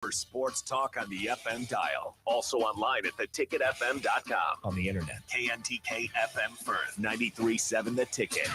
For sports talk on the FM dial. Also online at theticketfm.com. On the internet. KNTK FM Firth. 93.7 The Ticket.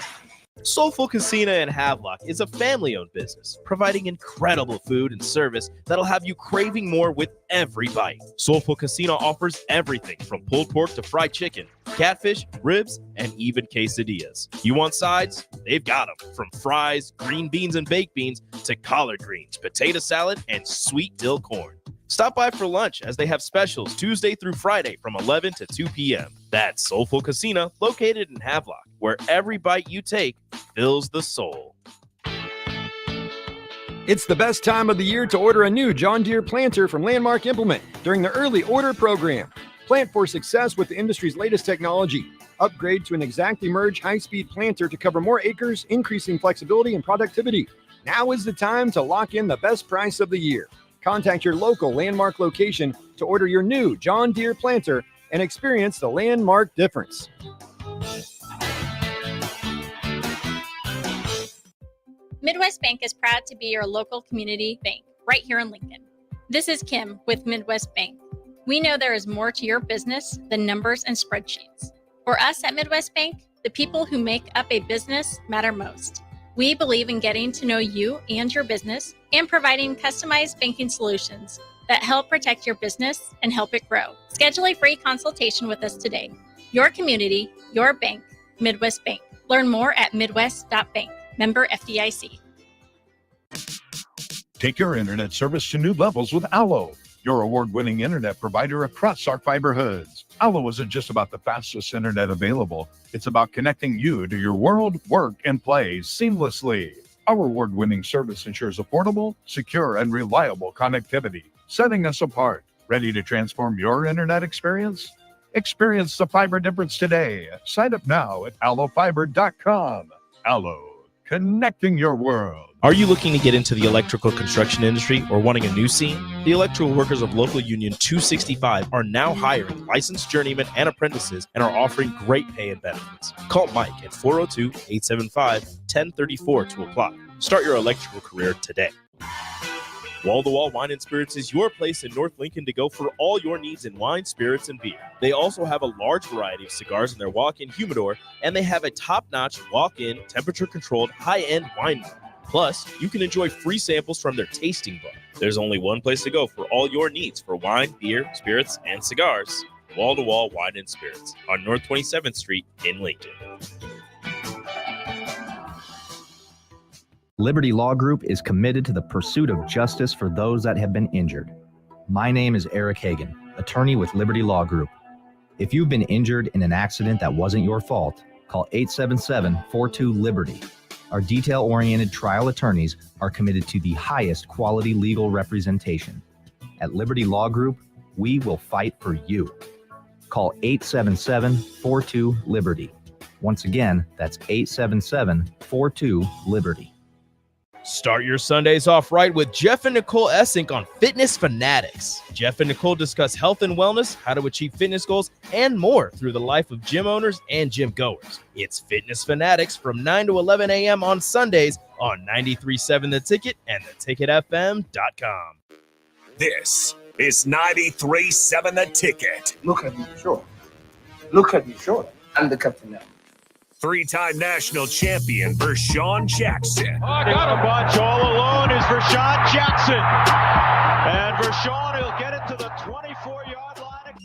Soulful Casino in Havelock is a family-owned business, providing incredible food and service that'll have you craving more with every bite. Soulful Casino offers everything from pulled pork to fried chicken, catfish, ribs, and even quesadillas. You want sides? They've got them. From fries, green beans and baked beans, to collard greens, potato salad, and sweet dill corn. Stop by for lunch as they have specials Tuesday through Friday from 11 to 2 p.m. That's Soulful Casino, located in Havelock, where every bite you take fills the soul. It's the best time of the year to order a new John Deere planter from Landmark Implement during the early order program. Plant for success with the industry's latest technology. Upgrade to an ExactEmerge high-speed planter to cover more acres, increasing flexibility and productivity. Now is the time to lock in the best price of the year. Contact your local Landmark location to order your new John Deere planter and experience the Landmark difference. Midwest Bank is proud to be your local community bank right here in Lincoln. This is Kim with Midwest Bank. We know there is more to your business than numbers and spreadsheets. For us at Midwest Bank, the people who make up a business matter most. We believe in getting to know you and your business and providing customized banking solutions that help protect your business and help it grow. Schedule a free consultation with us today. Your community, your bank, Midwest Bank. Learn more at midwest.bank. Member FDIC. Take your internet service to new levels with Allo, your award-winning internet provider across our fiber hoods. Allo isn't just about the fastest internet available. It's about connecting you to your world, work, and play seamlessly. Our award-winning service ensures affordable, secure, and reliable connectivity, setting us apart. Ready to transform your internet experience? Experience the fiber difference today. Sign up now at allofiber.com. Allo, connecting your world. Are you looking to get into the electrical construction industry or wanting a new scene? The electrical workers of Local Union 265 are now hiring licensed journeymen and apprentices and are offering great pay and benefits. Call Mike at 402-875-1034 to apply. Start your electrical career today. Wall to Wall Wine and Spirits is your place in North Lincoln to go for all your needs in wine, spirits, and beer. They also have a large variety of cigars in their walk-in humidor, and they have a top-notch walk-in, temperature-controlled, high-end wine bar. Plus, you can enjoy free samples from their tasting bar. There's only one place to go for all your needs for wine, beer, spirits, and cigars. Wall to Wall Wine and Spirits on North 27th Street in Lincoln. Liberty Law Group is committed to the pursuit of justice for those that have been injured. My name is Eric Hagan, attorney with Liberty Law Group. If you've been injured in an accident that wasn't your fault, call 877-42-LIBERTY. Our detail-oriented trial attorneys are committed to the highest quality legal representation. At Liberty Law Group, we will fight for you. Call 877-42-LIBERTY. Once again, that's 877-42-LIBERTY. Start your Sundays off right with Jeff and Nicole Essink on Fitness Fanatics. Jeff and Nicole discuss health and wellness, how to achieve fitness goals, and more through the life of gym owners and gym goers. It's Fitness Fanatics from 9 to 11 a.m. on Sundays on 93.7 The Ticket and theticketfm.com. This is 93.7 The Ticket. Look at me short. Look at me short. I'm the captain now. Three-time national champion Vershawn Jackson. Oh, I got a bunch. All alone is Vershawn Jackson. And Vershawn will get it to the 24-yard line.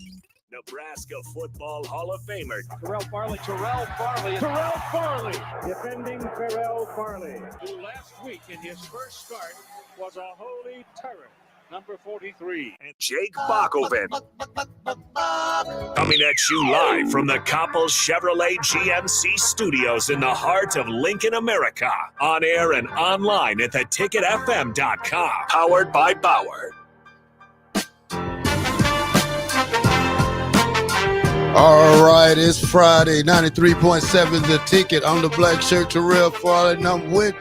Nebraska Football Hall of Famer Terrell Farley. Defending Terrell Farley, who last week in his first start was a holy terror. Number 43. And Jake Bakoven. Coming at you live from the Coppels Chevrolet GMC studios in the heart of Lincoln, America. On air and online at theticketfm.com. Powered by Bauer. All right, it's Friday, 93.7 The Ticket. I'm the black shirt, Terrell Farley, and I'm with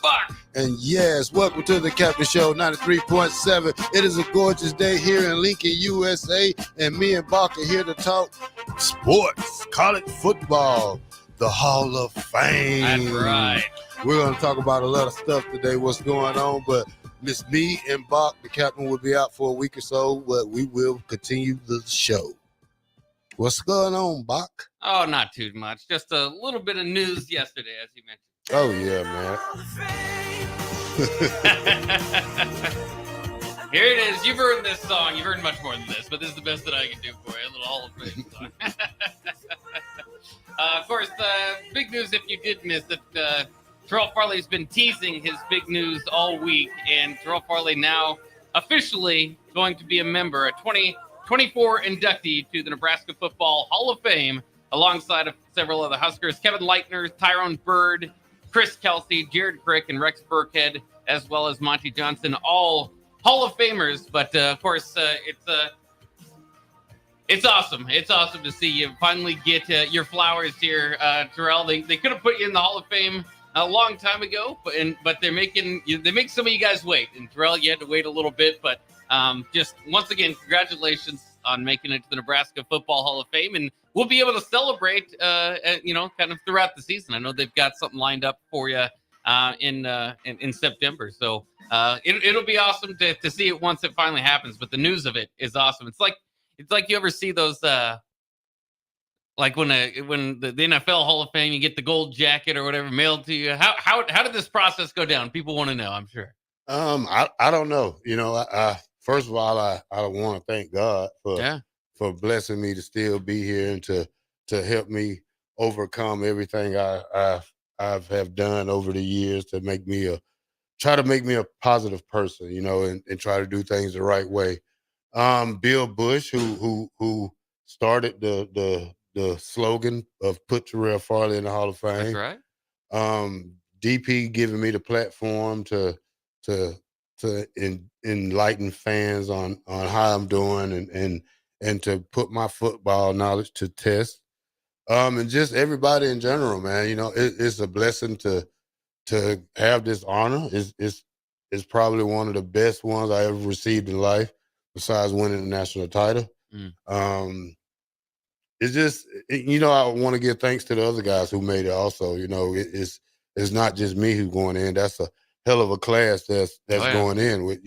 Buck. And yes, welcome to the Captain Show, 93.7. It is a gorgeous day here in Lincoln, USA, and me and Bach are here to talk sports, college football, the Hall of Fame. That's right. We're going to talk about a lot of stuff today, what's going on, but Miss Me and Bach, the captain, will be out for a week or so, but we will continue the show. What's going on, Bach? Oh, not too much. Just a little bit of news yesterday, as you mentioned. Oh, yeah, man. Here it is. You've heard this song. You've heard much more than this, but this is the best that I can do for you. A little Hall of Fame song. Of course, big news if you did miss it. Terrell Farley's been teasing his big news all week, and Terrell Farley now officially going to be a member, a 2024 inductee to the Nebraska Football Hall of Fame, alongside of several other Huskers, Kevin Leitner, Tyrone Bird, Chris Kelsey, Jared Crick, and Rex Burkhead, as well as Monty Johnson, all Hall of Famers. But, of course, it's awesome. It's awesome to see you finally get your flowers here, Terrell. They could have put you in the Hall of Fame a long time ago, but they make some of you guys wait. And Terrell, you had to wait a little bit, but just once again, congratulations on making it to the Nebraska Football Hall of Fame, and we'll be able to celebrate, kind of throughout the season. I know they've got something lined up for you in September, so it'll be awesome to see it once it finally happens. But the news of it is awesome. It's like you ever see those. Like when the NFL Hall of Fame, you get the gold jacket or whatever mailed to you. How did this process go down? People want to know, I'm sure. I don't know. First of all, I want to thank God for blessing me to still be here and to help me overcome everything I have done over the years to try to make me a positive person, and try to do things the right way. Bill Bush, who started the slogan of put Terrell Farley in the Hall of Fame. That's right. DP giving me the platform to enlighten fans on how I'm doing and to put my football knowledge to test. And just everybody in general, man. It's a blessing to have this honor. It's probably one of the best ones I ever received in life, besides winning the national title. It's just, I want to give thanks to the other guys who made it also. It's not just me who's going in. That's a hell of a class that's going in with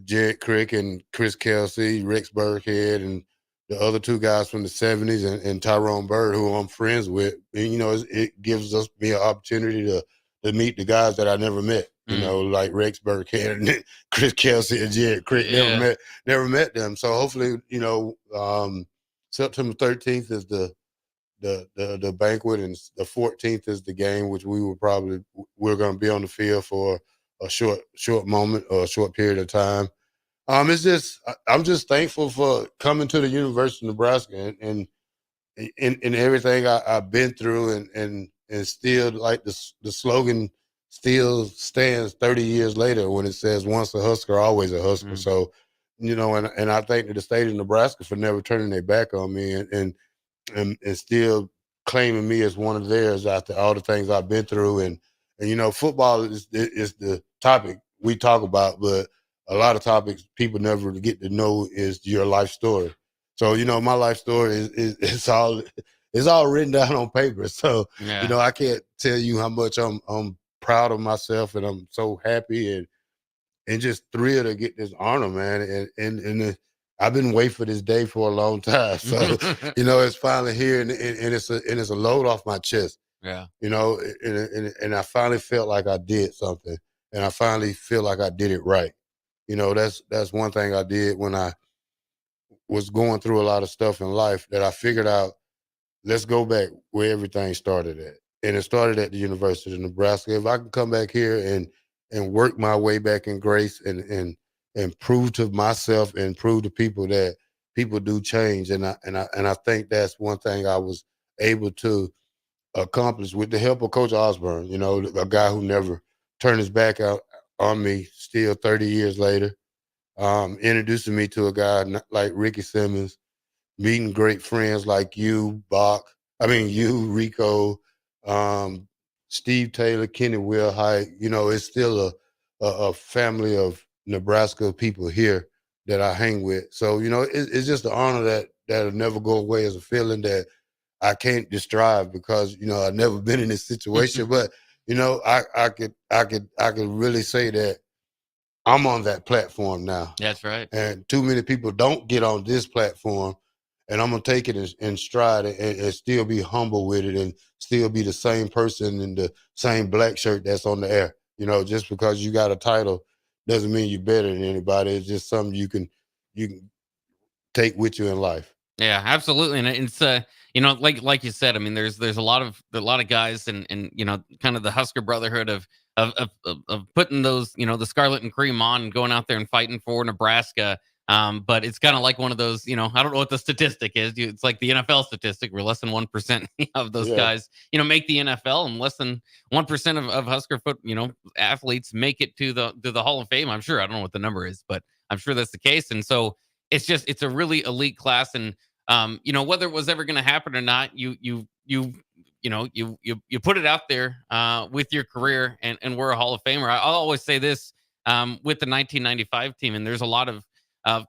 Jared Crick and Chris Kelsey, Rex Burkhead, and the other two guys from the 70s and Tyrone Bird, who I'm friends with. And, it gives me an opportunity to meet the guys that I never met. Like Rex Burkhead and Chris Kelsey and Jared Crick. Never met them. So hopefully, September 13th is the banquet, and the 14th is the game, which we're going to be on the field for a short moment or a short period of time. I'm just thankful for coming to the University of Nebraska and everything I've been through, and still, like the slogan still stands 30 years later when it says once a Husker, always a Husker. So, and I thank the state of Nebraska for never turning their back on me and still claiming me as one of theirs after all the things I've been through. And football is the topic we talk about, but a lot of topics people never get to know is your life story. So, my life story is all written down on paper. So, I can't tell you how much I'm proud of myself, and I'm so happy and just thrilled to get this honor, man. And I've been waiting for this day for a long time. So, it's finally here, and it's a load off my chest. Yeah. And I finally felt like I did something, and I finally feel like I did it right. That's one thing I did when I was going through a lot of stuff in life, that I figured out, let's go back where everything started at. And it started at the University of Nebraska. If I can come back here and work my way back in grace and prove to myself and prove to people that people do change. And I think that's one thing I was able to accomplish with the help of Coach Osborne, a guy who never turned his back out on me, still 30 years later, introducing me to a guy like Ricky Simmons, meeting great friends like you, Rico, Steve Taylor, Kenny Wilhite. It's still a family of Nebraska people here that I hang with. So, it's just an honor that'll never go away, as a feeling that I can't describe, because, I've never been in this situation. But I could really say that I'm on that platform now. That's right. And too many people don't get on this platform, and I'm gonna take it in stride and still be humble with it and still be the same person in the same black shirt that's on the air. Just because you got a title doesn't mean you're better than anybody. It's just something you can take with you in life. Yeah, absolutely. And it's like you said, I mean, there's a lot of guys and kind of the Husker brotherhood of putting those, the scarlet and cream on and going out there and fighting for Nebraska. But it's kind of like one of those, I don't know what the statistic is. It's like the NFL statistic where less than 1% of those guys, make the NFL, and less than 1% of Husker athletes make it to the Hall of Fame. I'm sure. I don't know what the number is, but I'm sure that's the case. And so it's a really elite class. And whether it was ever going to happen or not, you put it out there with your career, and we're a Hall of Famer. I'll always say this with the 1995 team, and there's a lot of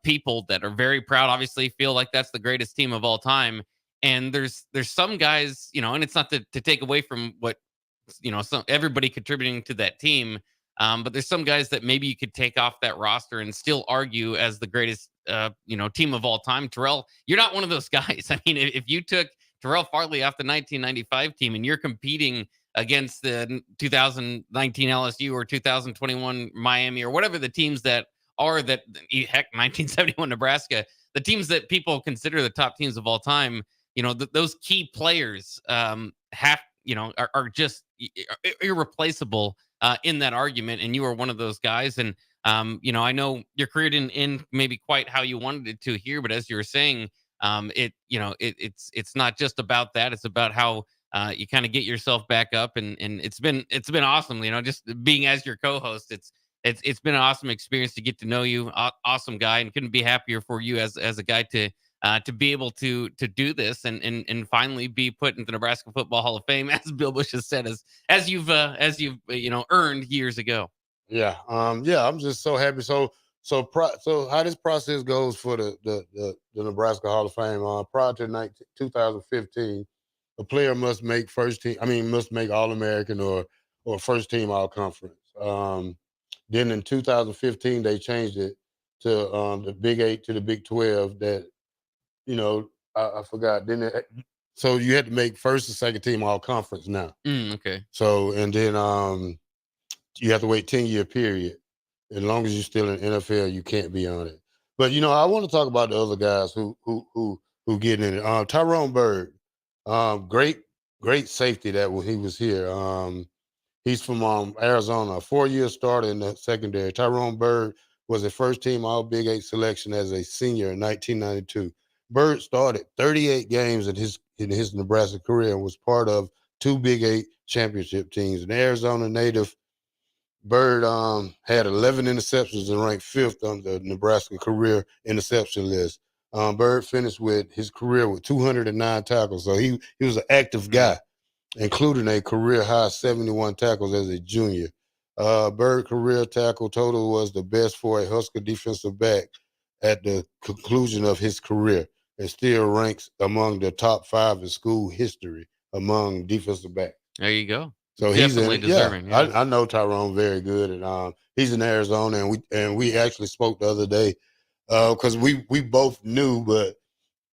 people that are very proud, obviously feel like that's the greatest team of all time. And there's some guys, and it's not to take away from what, everybody contributing to that team. But there's some guys that maybe you could take off that roster and still argue as the greatest, team of all time. Terrell, you're not one of those guys. I mean, if you took Terrell Farley off the 1995 team and you're competing against the 2019 LSU or 2021 Miami or whatever the teams that are that, heck, 1971 Nebraska, the teams that people consider the top teams of all time, those key players are just irreplaceable in that argument. And you are one of those guys. And, I know your career didn't end maybe quite how you wanted it to here, but as you were saying, it's not just about that. It's about how you kind of get yourself back up, and it's been awesome. Just being as your co-host, it's been an awesome experience to get to know you. Awesome guy, and couldn't be happier for you as a guy to be able to do this and finally be put into the Nebraska Football Hall of Fame, as Bill Bush has said, as you've earned years ago. Yeah. I'm just so happy. So how this process goes for the Nebraska Hall of Fame, prior to 2015, a player must make must make All-American or first team All-Conference. Then in 2015, they changed it to the Big 8 to the Big 12 that, I forgot. So you had to make first and second team All-Conference now. Okay. So, and then you have to wait 10-year period. As long as you're still in NFL, you can't be on it. But I want to talk about the other guys who get in it. Tyrone Bird, great safety that when he was here. He's from Arizona, a 4-year starter in the secondary. Tyrone Bird was a first-team All-Big 8 selection as a senior in 1992. Bird started 38 games in his Nebraska career and was part of 2 Big 8 championship teams. An Arizona native, Bird had 11 interceptions and ranked 5th on the Nebraska career interception list. Bird finished with his career with 209 tackles, so he was an active guy, including a career-high 71 tackles as a junior. Bird career tackle total was the best for a Husker defensive back at the conclusion of his career, and still ranks among the top 5 in school history among defensive backs. There you go. So definitely deserving. Yeah. I know Tyrone very good, and he's in Arizona, and we actually spoke the other day because we both knew, but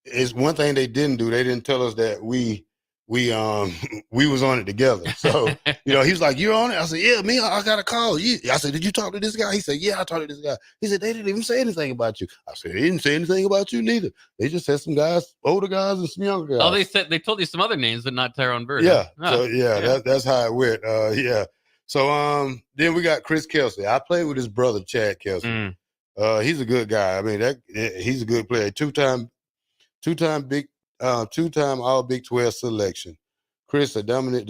it's one thing they didn't do. They didn't tell us that we was on it together. So he was like, "You're on it." I said, "Yeah, me. I got a call." I said, "Did you talk to this guy?" He said, "Yeah, I talked to this guy." He said, "They didn't even say anything about you." I said, "They didn't say anything about you neither. They just said some guys, older guys and some younger guys." Oh, they told you some other names, but not Tyrone Bird. Yeah. Huh? So that's how it went. Yeah. So then we got Chris Kelsey. I played with his brother Chad Kelsey. He's a good guy. I mean, he's a good player. Two-time All Big 12 selection. Chris, a dominant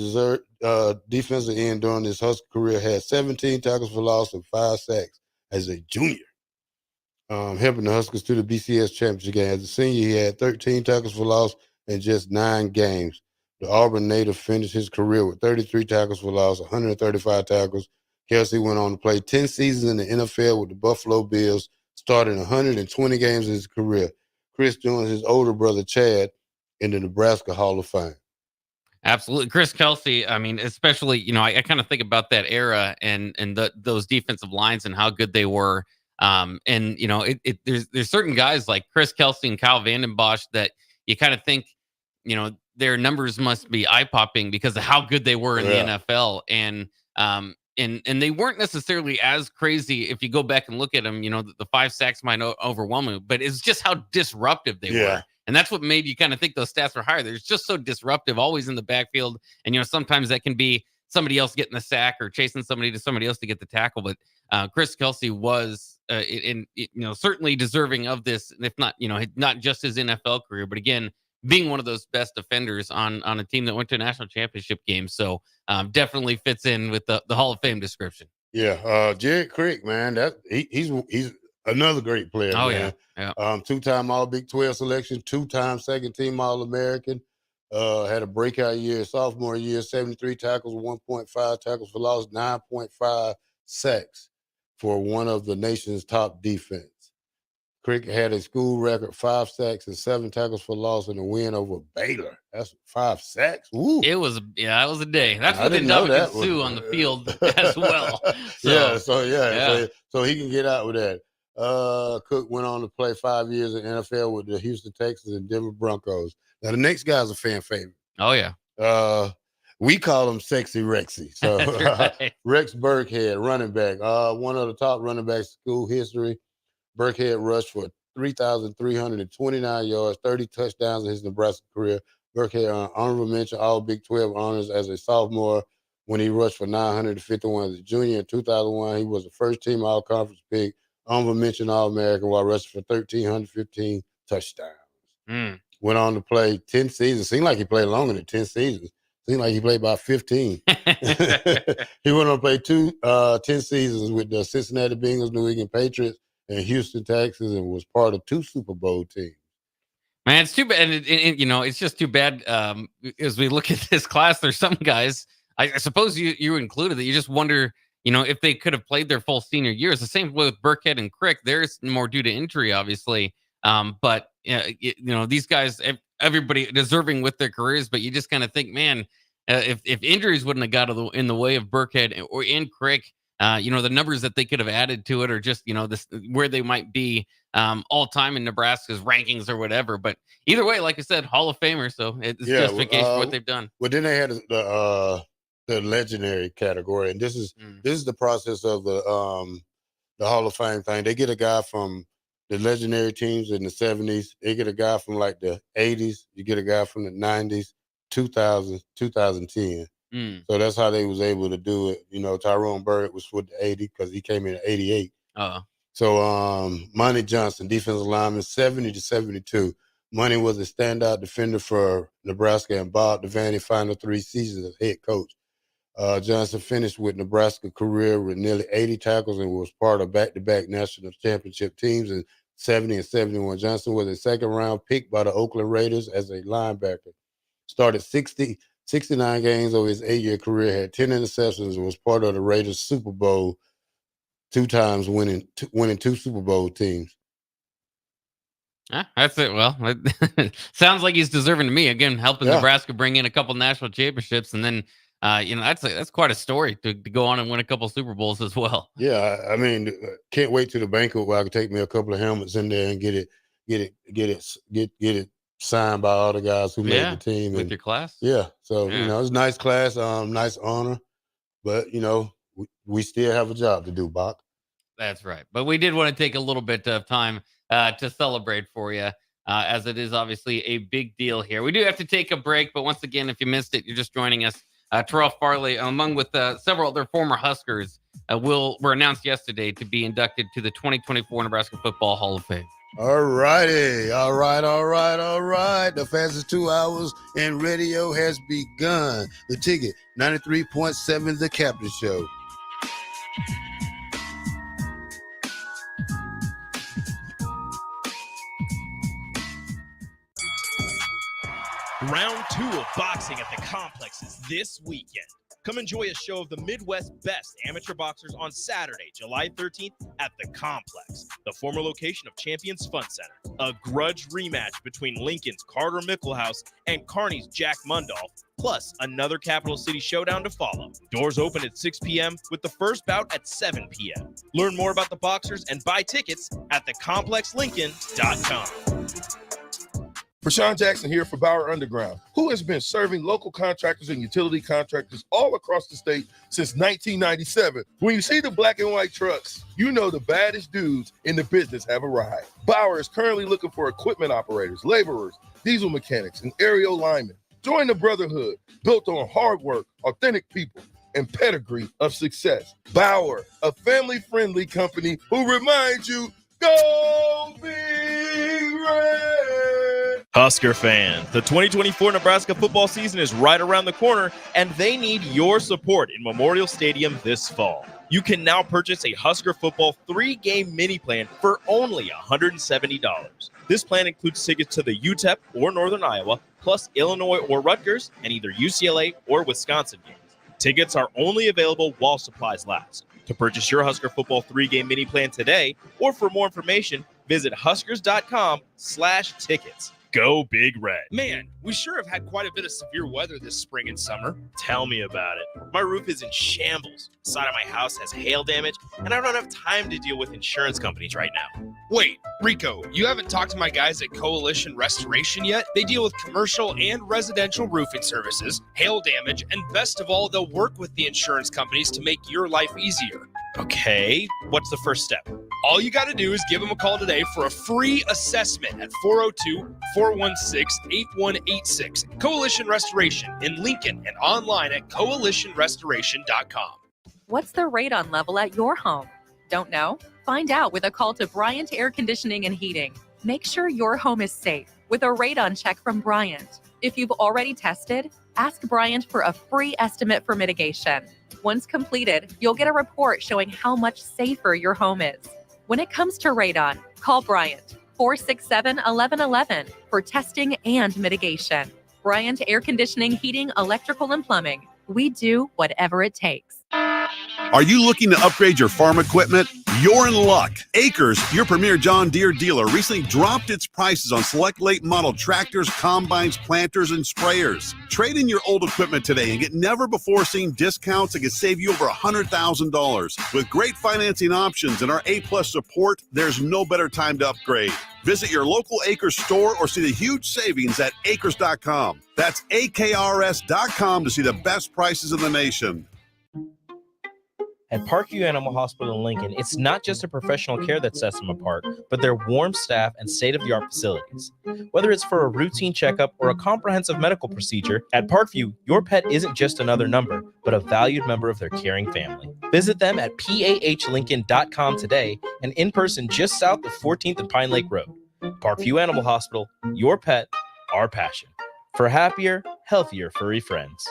defensive end during his Husker career, had 17 tackles for loss and 5 sacks as a junior, helping the Huskers to the BCS championship game. As a senior, he had 13 tackles for loss in just 9 games. The Auburn native finished his career with 33 tackles for loss, 135 tackles. Kelsey went on to play 10 seasons in the NFL with the Buffalo Bills, starting 120 games in his career. Chris joins his older brother Chad in the Nebraska Hall of Fame. Absolutely. Chris Kelsey, I mean, especially, I kind of think about that era and those defensive lines and how good they were. And there's certain guys like Chris Kelsey and Kyle Vanden Bosch that you kind of think, their numbers must be eye-popping because of how good they were in the NFL. And they weren't necessarily as crazy if you go back and look at them. The 5 sacks might overwhelm them, but it's just how disruptive they were. And that's what made you kind of think those stats were higher. They're just so disruptive, always in the backfield. And, sometimes that can be somebody else getting the sack or chasing somebody to somebody else to get the tackle. But Chris Kelsey was, certainly deserving of this, if not, not just his NFL career, but again, being one of those best defenders on a team that went to a national championship game. So definitely fits in with the Hall of Fame description. Yeah. Jared Crick, man, he's another great player. Oh, man. yeah. 2-time All Big 12 selection, 2-time second team All American. Had a breakout year, sophomore year, 73 tackles, 1.5 tackles for loss, 9.5 sacks for one of the nation's top defense. Crick had a school record, 5 sacks and 7 tackles for loss in a win over Baylor. That's 5 sacks. Ooh. It was a day. That's what they Sue on the field as well. So he can get out with that. Cook went on to play 5 years in NFL with the Houston Texans and Denver Broncos. Now the next guy's a fan favorite. Oh yeah. We call him Sexy Rexy. So right. Rex Burkhead, running back, one of the top running backs in school history. Burkhead rushed for 3,329 yards, 30 touchdowns in his Nebraska career. Burkhead earned honorable mention All Big 12 honors as a sophomore when he rushed for 951 as a junior. In 2001, he was the first team All-Conference pick, honorable mention All-American while rushing for 1,315 touchdowns. Went on to play 10 seasons. Seemed like he played longer than 10 seasons. Seemed like he played about 15. He went on to play 10 seasons with the Cincinnati Bengals, New England Patriots, and Houston Texans, and was part of 2 Super Bowl teams. Man, it's too bad. And it's just too bad as we look at this class. There's some guys, I suppose you included, that you just wonder, if they could have played their full senior years. The same way with Burkhead and Crick. There's more due to injury, obviously. But these guys, everybody deserving with their careers. But you just kind of think, man, if injuries wouldn't have got in the way of Burkhead or in Crick, the numbers that they could have added to it, or just, this where they might be all time in Nebraska's rankings or whatever. But either way, like I said, Hall of Famer. So it's justification for what they've done. Well, then they had the legendary category, and this is the process of the Hall of Fame thing. They get a guy from the legendary teams in the 70s. They get a guy from like the 80s. You get a guy from the 90s, 2000s, 2010. So that's how they was able to do it. Tyrone Burdick was for the 80 because he came in at 88. So Monty Johnson, defensive lineman, 70 to 72. Monty was a standout defender for Nebraska and Bob Devaney final 3 seasons as head coach. Johnson finished with Nebraska career with nearly 80 tackles and was part of back-to-back national championship teams in 70 and 71. Johnson was a second-round pick by the Oakland Raiders as a linebacker. Started 69 games over his 8-year career, had 10 interceptions, and was part of the Raiders Super Bowl 2 times, winning 2 Super Bowl teams. That's it. Well, sounds like he's deserving to me. Again, helping Nebraska bring in a couple national championships, and then that's quite a story to go on and win a couple Super Bowls as well. Yeah, I mean, can't wait to the banquet where I can take me a couple of helmets in there and get it signed by all the guys who made the team with your class. Yeah, so it's a nice class, nice honor, but we still have a job to do, Bach. That's right, but we did want to take a little bit of time to celebrate for you, as it is obviously a big deal here. We do have to take a break, but once again, if you missed it, you're just joining us. Terrell Farley, along with several other former Huskers, were announced yesterday to be inducted to the 2024 Nebraska Football Hall of Fame. All righty. All right. The fastest 2 hours in radio has begun. The Ticket, 93.7, The Captain Show. Round 2 of boxing at the complex is this weekend. Come enjoy a show of the Midwest's best amateur boxers on Saturday, July 13th at the Complex, the former location of Champions Fun Center. A grudge rematch between Lincoln's Carter Mickelhouse and Kearney's Jack Mundolf, plus another Capital City showdown to follow. Doors open at 6 p.m. with the first bout at 7 p.m. Learn more about the boxers and buy tickets at thecomplexlincoln.com. Rashawn Jackson here for Bauer Underground, who has been serving local contractors and utility contractors all across the state since 1997. When you see the black and white trucks, you know the baddest dudes in the business have arrived. Bauer is currently looking for equipment operators, laborers, diesel mechanics, and aerial linemen. Join the brotherhood built on hard work, authentic people, and pedigree of success. Bauer, a family-friendly company who reminds you, go Big Red! Husker fan, the 2024 Nebraska football season is right around the corner, and they need your support in Memorial Stadium this fall. You can now purchase a Husker football 3-game mini plan for only $170. This plan includes tickets to the UTEP or Northern Iowa, plus Illinois or Rutgers, and either UCLA or Wisconsin games. Tickets are only available while supplies last. To purchase your Husker football 3-game mini plan today, or for more information, visit huskers.com/tickets. Go Big Red. Man, we sure have had quite a bit of severe weather this spring and summer. Tell me about it. My roof is in shambles. The side of my house has hail damage, and I don't have time to deal with insurance companies right now. Wait, Rico, you haven't talked to my guys at Coalition Restoration yet? They deal with commercial and residential roofing services, hail damage, and best of all, they'll work with the insurance companies to make your life easier. Okay, what's the first step? All you got to do is give them a call today for a free assessment at 402-416-8186. Coalition Restoration in Lincoln and online at coalitionrestoration.com. What's the radon level at your home? Don't know? Find out with a call to Bryant Air Conditioning and Heating. Make sure your home is safe with a radon check from Bryant. If you've already tested, ask Bryant for a free estimate for mitigation. Once completed, you'll get a report showing how much safer your home is. When it comes to radon, call Bryant 467-1111 for testing and mitigation. Bryant Air Conditioning, Heating, Electrical, and Plumbing. We do whatever it takes. Are you looking to upgrade your farm equipment? You're in luck. Acres, your premier John Deere dealer, recently dropped its prices on select late model tractors, combines, planters, and sprayers. Trade in your old equipment today and get never-before-seen discounts that can save you over $100,000. With great financing options and our A-plus support, there's no better time to upgrade. Visit your local Acres store or see the huge savings at acres.com. That's AKRS.com to see the best prices in the nation. At Parkview Animal Hospital in Lincoln, it's not just a professional care that sets them apart, but their warm staff and state-of-the-art facilities. Whether it's for a routine checkup or a comprehensive medical procedure, at Parkview, your pet isn't just another number, but a valued member of their caring family. Visit them at pahlincoln.com today and in person just south of 14th and Pine Lake Road. Parkview Animal Hospital, your pet, our passion. For happier, healthier furry friends.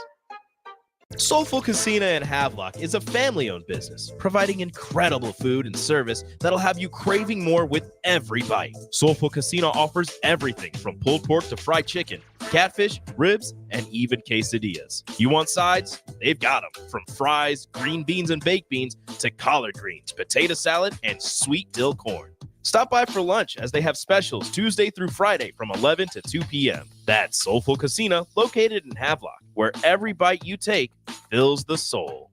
Soulful Casino in Havelock is a family-owned business, providing incredible food and service that'll have you craving more with every bite. Soulful Casino offers everything from pulled pork to fried chicken, catfish, ribs, and even quesadillas. You want sides? They've got them. From fries, green beans and baked beans, to collard greens, potato salad, and sweet dill corn. Stop by for lunch as they have specials Tuesday through Friday from 11 to 2 p.m. That's Soulful Casino, located in Havelock, where every bite you take fills the soul.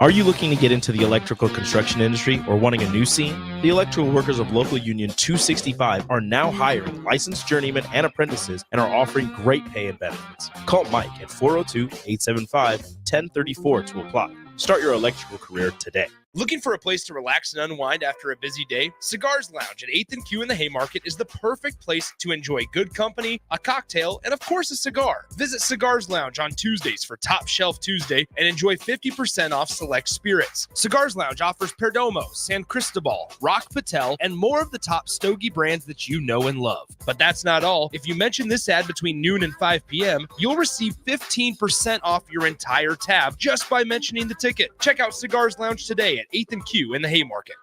Are you looking to get into the electrical construction industry or wanting a new scene? The electrical workers of Local Union 265 are now hiring licensed journeymen and apprentices and are offering great pay and benefits. Call Mike at 402-875-1034 to apply. Start your electrical career today. Looking for a place to relax and unwind after a busy day? Cigars Lounge at 8th and Q in the Haymarket is the perfect place to enjoy good company, a cocktail, and of course a cigar. Visit Cigars Lounge on Tuesdays for Top Shelf Tuesday and enjoy 50% off select spirits. Cigars Lounge offers Perdomo, San Cristobal, Rock Patel, and more of the top stogie brands that you know and love. But that's not all. If you mention this ad between noon and 5 p.m., you'll receive 15% off your entire tab just by mentioning the ticket. Check out Cigars Lounge today at 8th and Q in the Haymarket.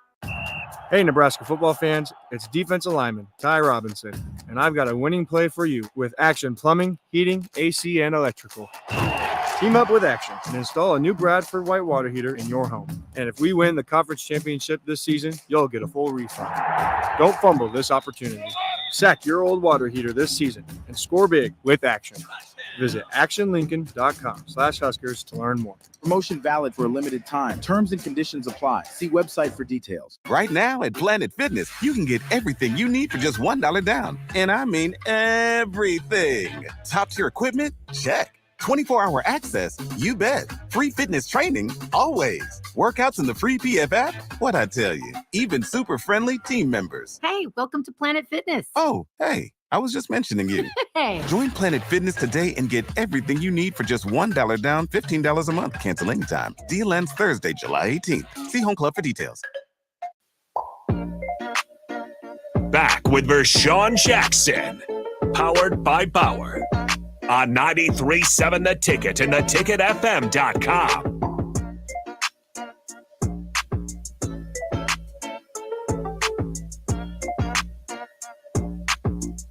Hey, Nebraska football fans, it's defensive lineman Ty Robinson, and I've got a winning play for you with Action Plumbing, Heating, AC, and Electrical. Team up with Action and install a new Bradford white water heater in your home. And if we win the conference championship this season, you'll get a full refund. Don't fumble this opportunity. Sack your old water heater this season and score big with Action. Visit actionlincoln.com/Huskers to learn more. Promotion valid for a limited time. Terms and conditions apply. See website for details. Right now at Planet Fitness, you can get everything you need for just $1 down. And I mean everything. Top-tier equipment? Check. 24-hour access? You bet. Free fitness training? Always. Workouts in the free PF app? What'd I tell you? Even super friendly team members. Hey, welcome to Planet Fitness. Oh, hey. I was just mentioning you. Hey. Join Planet Fitness today and get everything you need for just $1 down, $15 a month. Cancel anytime. Deal ends Thursday, July 18th. See Home Club for details. Back with Vershawn Jackson. Powered by Bauer. On 93.7 The Ticket and theticketfm.com.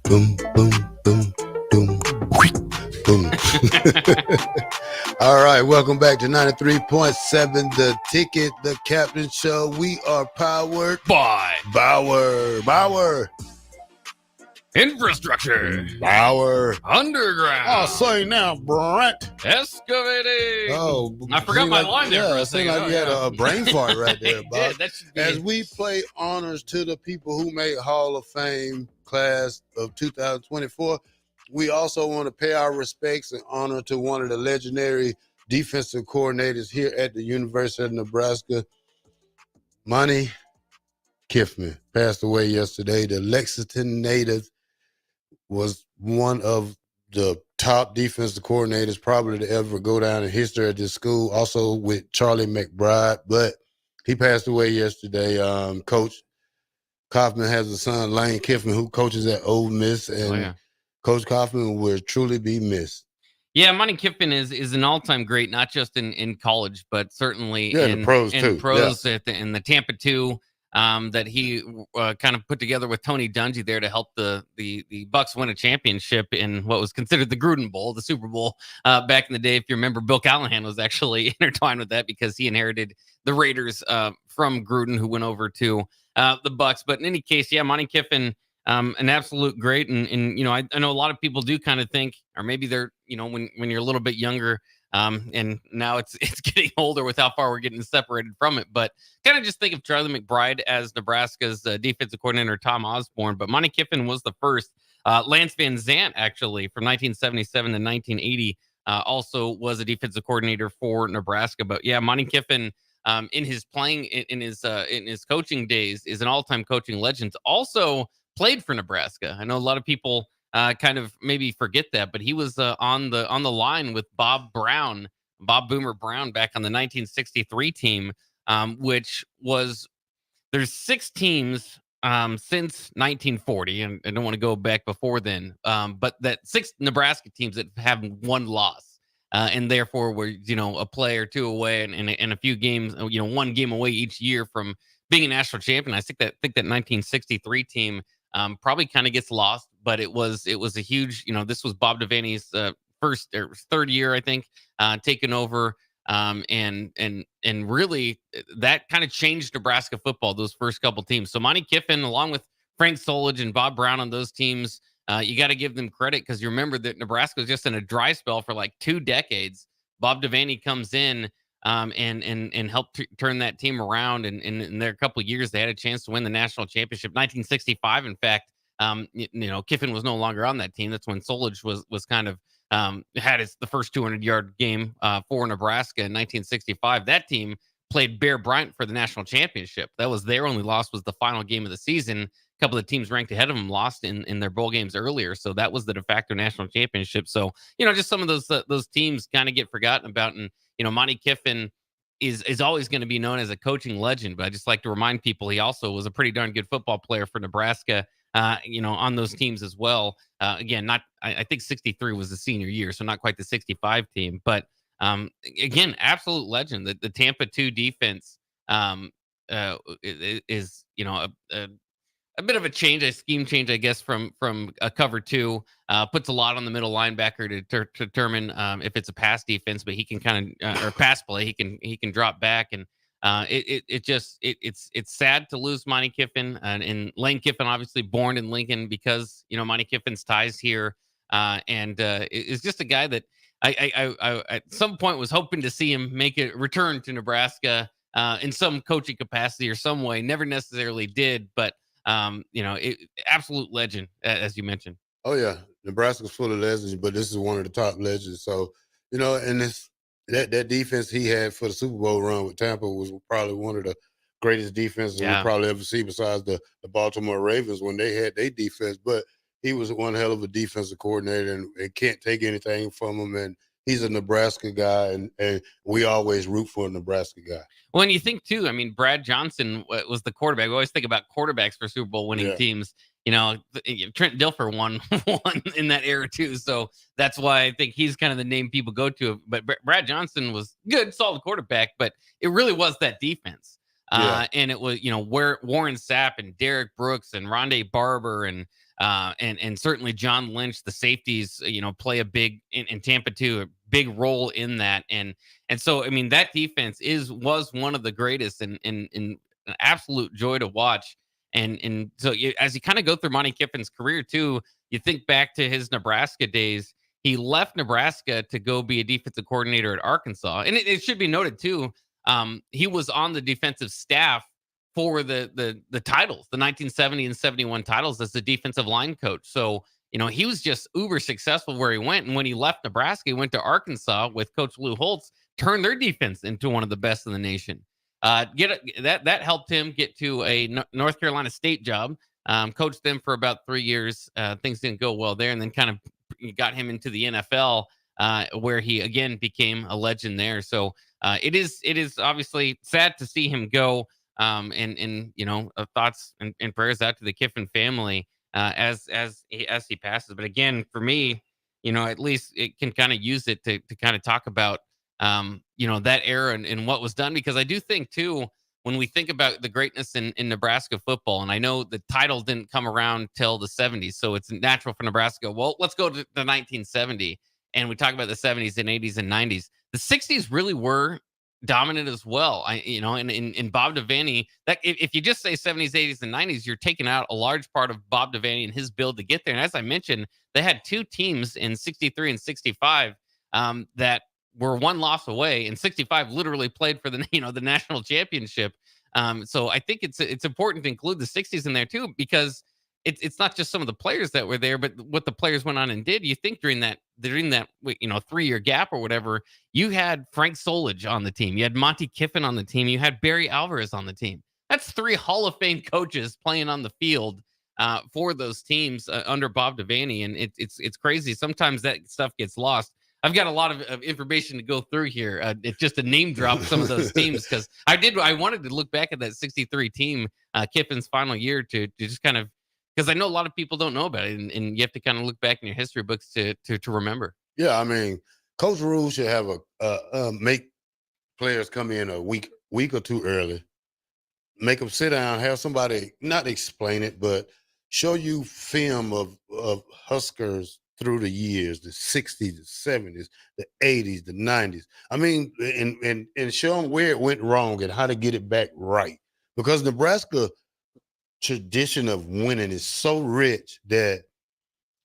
Boom, boom, boom, boom, boom. All right, welcome back to 93.7 The Ticket, the Captain Show. We are powered by Bauer. Infrastructure. Bauer. Underground. Oh, say now, Brent. Excavating. Oh, I forgot my line there for a it seemed second. like you had a brain fart right there, Bob. That should be As we play honors to the people who made Hall of Fame class of 2024, we also want to pay our respects and honor to one of the legendary defensive coordinators here at the University of Nebraska, Monty Kiffman, passed away yesterday. The Lexington native was one of the top defensive coordinators probably to ever go down in history at this school, also with Charlie McBride, but he passed away yesterday. Coach Kaufman has a son, Lane Kiffin, who coaches at Ole Miss, and Coach Kaufman will truly be missed. Yeah, Monty Kiffin is an all-time great, not just in college, but certainly in the pros too. In the Tampa 2 that he kind of put together with Tony Dungy there to help the Bucs win a championship in what was considered the Gruden Bowl, the Super Bowl back in the day. If you remember, Bill Callahan was actually intertwined with that because he inherited the Raiders from Gruden, who went over to the Bucs. But in any case, yeah, Monty Kiffin, an absolute great. And I know a lot of people do kind of think, or maybe they're, when you're a little bit younger, and now it's getting older with how far we're getting separated from it. But kind of just think of Charlie McBride as Nebraska's defensive coordinator, Tom Osborne. But Monty Kiffin was the first. Lance Van Zant, actually, from 1977 to 1980, also was a defensive coordinator for Nebraska. But yeah, Monty Kiffin, in his playing, in his coaching days, is an all-time coaching legend. Also played for Nebraska. I know a lot of people kind of maybe forget that, but he was on the line with Bob Boomer Brown back on the 1963 team, which was, there's 6 teams since 1940, and I don't want to go back before then, but that 6 Nebraska teams that have one loss, and therefore were a play or two away, and a few games, one game away each year from being a national champion. I think that 1963 team probably kind of gets lost, but it was a huge, this was Bob Devaney's first or third year, I think, taking over, and really that kind of changed Nebraska football, those first couple teams. So Monty Kiffin, along with Frank Solich and Bob Brown on those teams, you got to give them credit, because you remember that Nebraska was just in a dry spell for like 2 decades. Bob Devaney comes in and helped turn that team around, and in their couple of years they had a chance to win the national championship. 1965, in fact, Kiffin was no longer on that team. That's when Solich was kind of had the first 200-yard game for Nebraska in 1965. That team played Bear Bryant for the national championship. That was their only loss, was the final game of the season. A couple of teams ranked ahead of them lost in their bowl games earlier, so that was the de facto national championship. So just some of those teams kind of get forgotten about, and Monty Kiffin is always going to be known as a coaching legend. But I just like to remind people he also was a pretty darn good football player for Nebraska, on those teams as well. Again, I think 63 was the senior year, so not quite the 65 team. But again, absolute legend. The Tampa 2 defense is a bit of a change, a scheme change, I guess, from a cover 2. Puts a lot on the middle linebacker to determine if it's a pass defense, but he can kind of or pass play. He can drop back, and it's sad to lose Monty Kiffin and Lane Kiffin, obviously born in Lincoln because Monty Kiffin's ties here, and it's just a guy that I at some point was hoping to see him make a return to Nebraska in some coaching capacity or some way. Never necessarily did, but absolute legend as you mentioned. Oh yeah, Nebraska's full of legends, but this is one of the top legends. So and that defense he had for the Super Bowl run with Tampa was probably one of the greatest defenses we probably ever see, besides the Baltimore Ravens when they had their defense. But he was one hell of a defensive coordinator, and can't take anything from him. And he's a Nebraska guy, and we always root for a Nebraska guy. Well, and you think too, I mean, Brad Johnson was the quarterback. We always think about quarterbacks for Super Bowl winning teams. Trent Dilfer won in that era too. So that's why I think he's kind of the name people go to. But Brad Johnson was good, solid quarterback, but it really was that defense. And it was, where Warren Sapp and Derek Brooks and Rondé Barber and certainly John Lynch, the safeties, play a big in Tampa too, a big role in that. And so, I mean, that defense was one of the greatest and an absolute joy to watch. And so as you kind of go through Monty Kiffin's career too, you think back to his Nebraska days. He left Nebraska to go be a defensive coordinator at Arkansas. And it should be noted too, he was on the defensive staff for the titles, the 1970 and 71 titles as the defensive line coach. So, he was just uber successful where he went. And when he left Nebraska, he went to Arkansas with Coach Lou Holtz, turned their defense into one of the best in the nation. That helped him get to a North Carolina State job. Coached them for about 3 years. Things didn't go well there, and then kind of got him into the NFL, where he again became a legend there. So it is obviously sad to see him go. And thoughts and prayers out to the Kiffin family as he passes. But again, for me, at least it can kind of use it to kind of talk about that era and what was done, because I do think too, when we think about the greatness in Nebraska football, and I know the title didn't come around till the 70s, so it's natural for Nebraska. Well, let's go to the 1970, and we talk about the 70s and 80s and 90s. The 60s really were dominant as well. In Bob Devaney, that if you just say 70s, 80s, and 90s, you're taking out a large part of Bob Devaney and his build to get there. And as I mentioned, they had two teams in 63 and 65 that were one loss away, and 65 literally played for the national championship. So I think it's important to include the 60s in there too, because it's not just some of the players that were there, but what the players went on and did. You think during that 3-year gap or whatever, you had Frank Solage on the team, you had Monty Kiffin on the team, you had Barry Alvarez on the team. That's 3 Hall of Fame coaches playing on the field for those teams under Bob Devaney, and it's crazy. Sometimes that stuff gets lost. I've got a lot of information to go through here. It's just to name drop some of those teams, because I wanted to look back at that 63 team, Kiffin's final year, to just kind of, because I know a lot of people don't know about it, and you have to kind of look back in your history books to remember. Yeah, I mean, Coach Rule should have make players come in a week or two early, make them sit down, have somebody not explain it, but show you film of Huskers through the years, the 60s, the 70s, the 80s, the 90s. I mean, and show them where it went wrong and how to get it back right. Because Nebraska tradition of winning is so rich that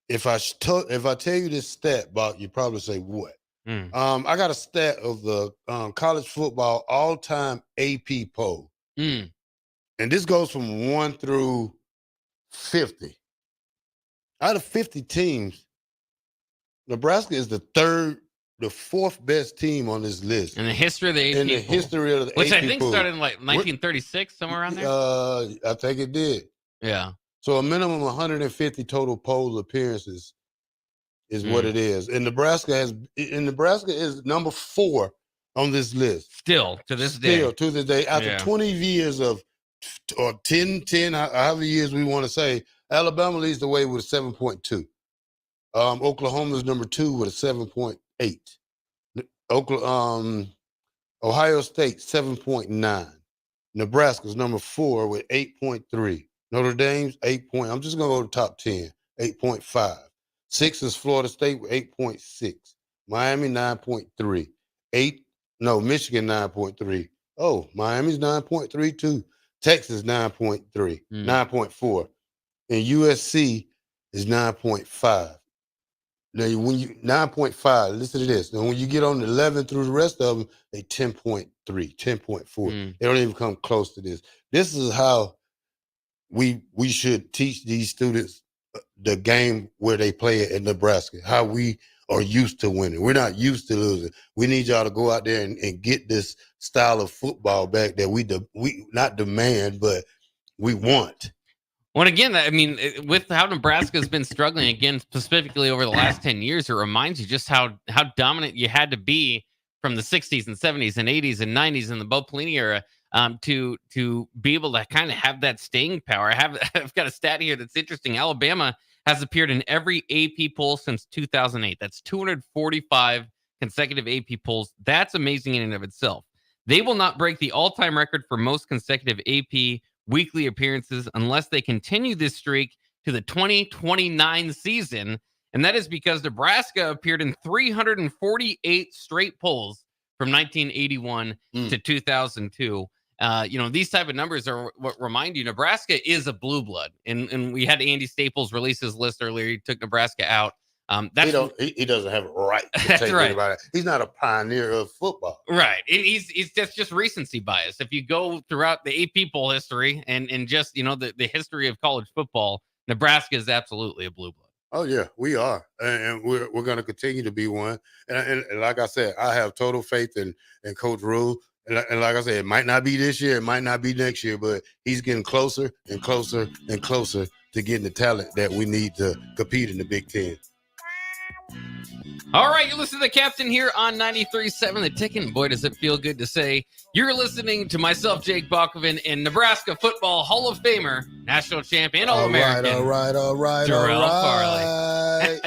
if I tell you this stat, Bob, you probably say what? I got a stat of the college football all-time AP poll. And this goes from 1 through 50. Out of 50 teams, Nebraska is the 4th best team on this list. In the history of the AP In the history of the which AP I think poll. started in like 1936, somewhere around there. I think it did. Yeah. So a minimum of 150 total poll appearances is what it is. And Nebraska is number 4 on this list. Still to this day. After 20 years of, or 10, however years we want to say, Alabama leads the way with a 7.2. Oklahoma's number 2 with a 7.8. Ohio State, 7.9. Nebraska's number 4 with 8.3. Notre Dame's 8 point. I'm just going to go to top 10, 8.5. 6 is Florida State with 8.6. Miami, 9.3. Michigan, 9.3. Oh, Miami's 9.3 too. Texas, 9.3, 9.4. And USC is 9.5. Now, when you 9.5, listen to this. Now, when you get on 11 through the rest of them, they 10.3, 10.4. They don't even come close to this. This is how we should teach these students the game where they play it in Nebraska, how we are used to winning. We're not used to losing. We need y'all to go out there and get this style of football back that we not demand, but we want. Well, again, I mean, with how Nebraska has been struggling, again, specifically over the last 10 years, it reminds you just how dominant you had to be from the 60s and 70s and 80s and 90s in the Bo Pelini era to be able to kind of have that staying power. I've got a stat here that's interesting. Alabama has appeared in every AP poll since 2008. That's 245 consecutive AP polls. That's amazing in and of itself. They will not break the all-time record for most consecutive AP weekly appearances unless they continue this streak to the 2029 season. And that is because Nebraska appeared in 348 straight polls from 1981 to 2002. These type of numbers are what remind you Nebraska is a blue blood. And we had Andy Staples release his list earlier. He took Nebraska out. He doesn't have a right to take anybody. He's not a pioneer of football. Right. And that's just recency bias. If you go throughout the AP poll history and just, the history of college football, Nebraska is absolutely a blue blood. Oh, yeah, we are. And we're going to continue to be one. And like I said, I have total faith in Coach Rule. And like I said, it might not be this year, it might not be next year, but he's getting closer and closer and closer to getting the talent that we need to compete in the Big Ten. All right, you listen to the captain here on 93.7 The Ticket. Boy, does it feel good to say you're listening to myself, Jake Bakoven, and Nebraska Football Hall of Famer, national champion, All-American, All right. Terrell Farley.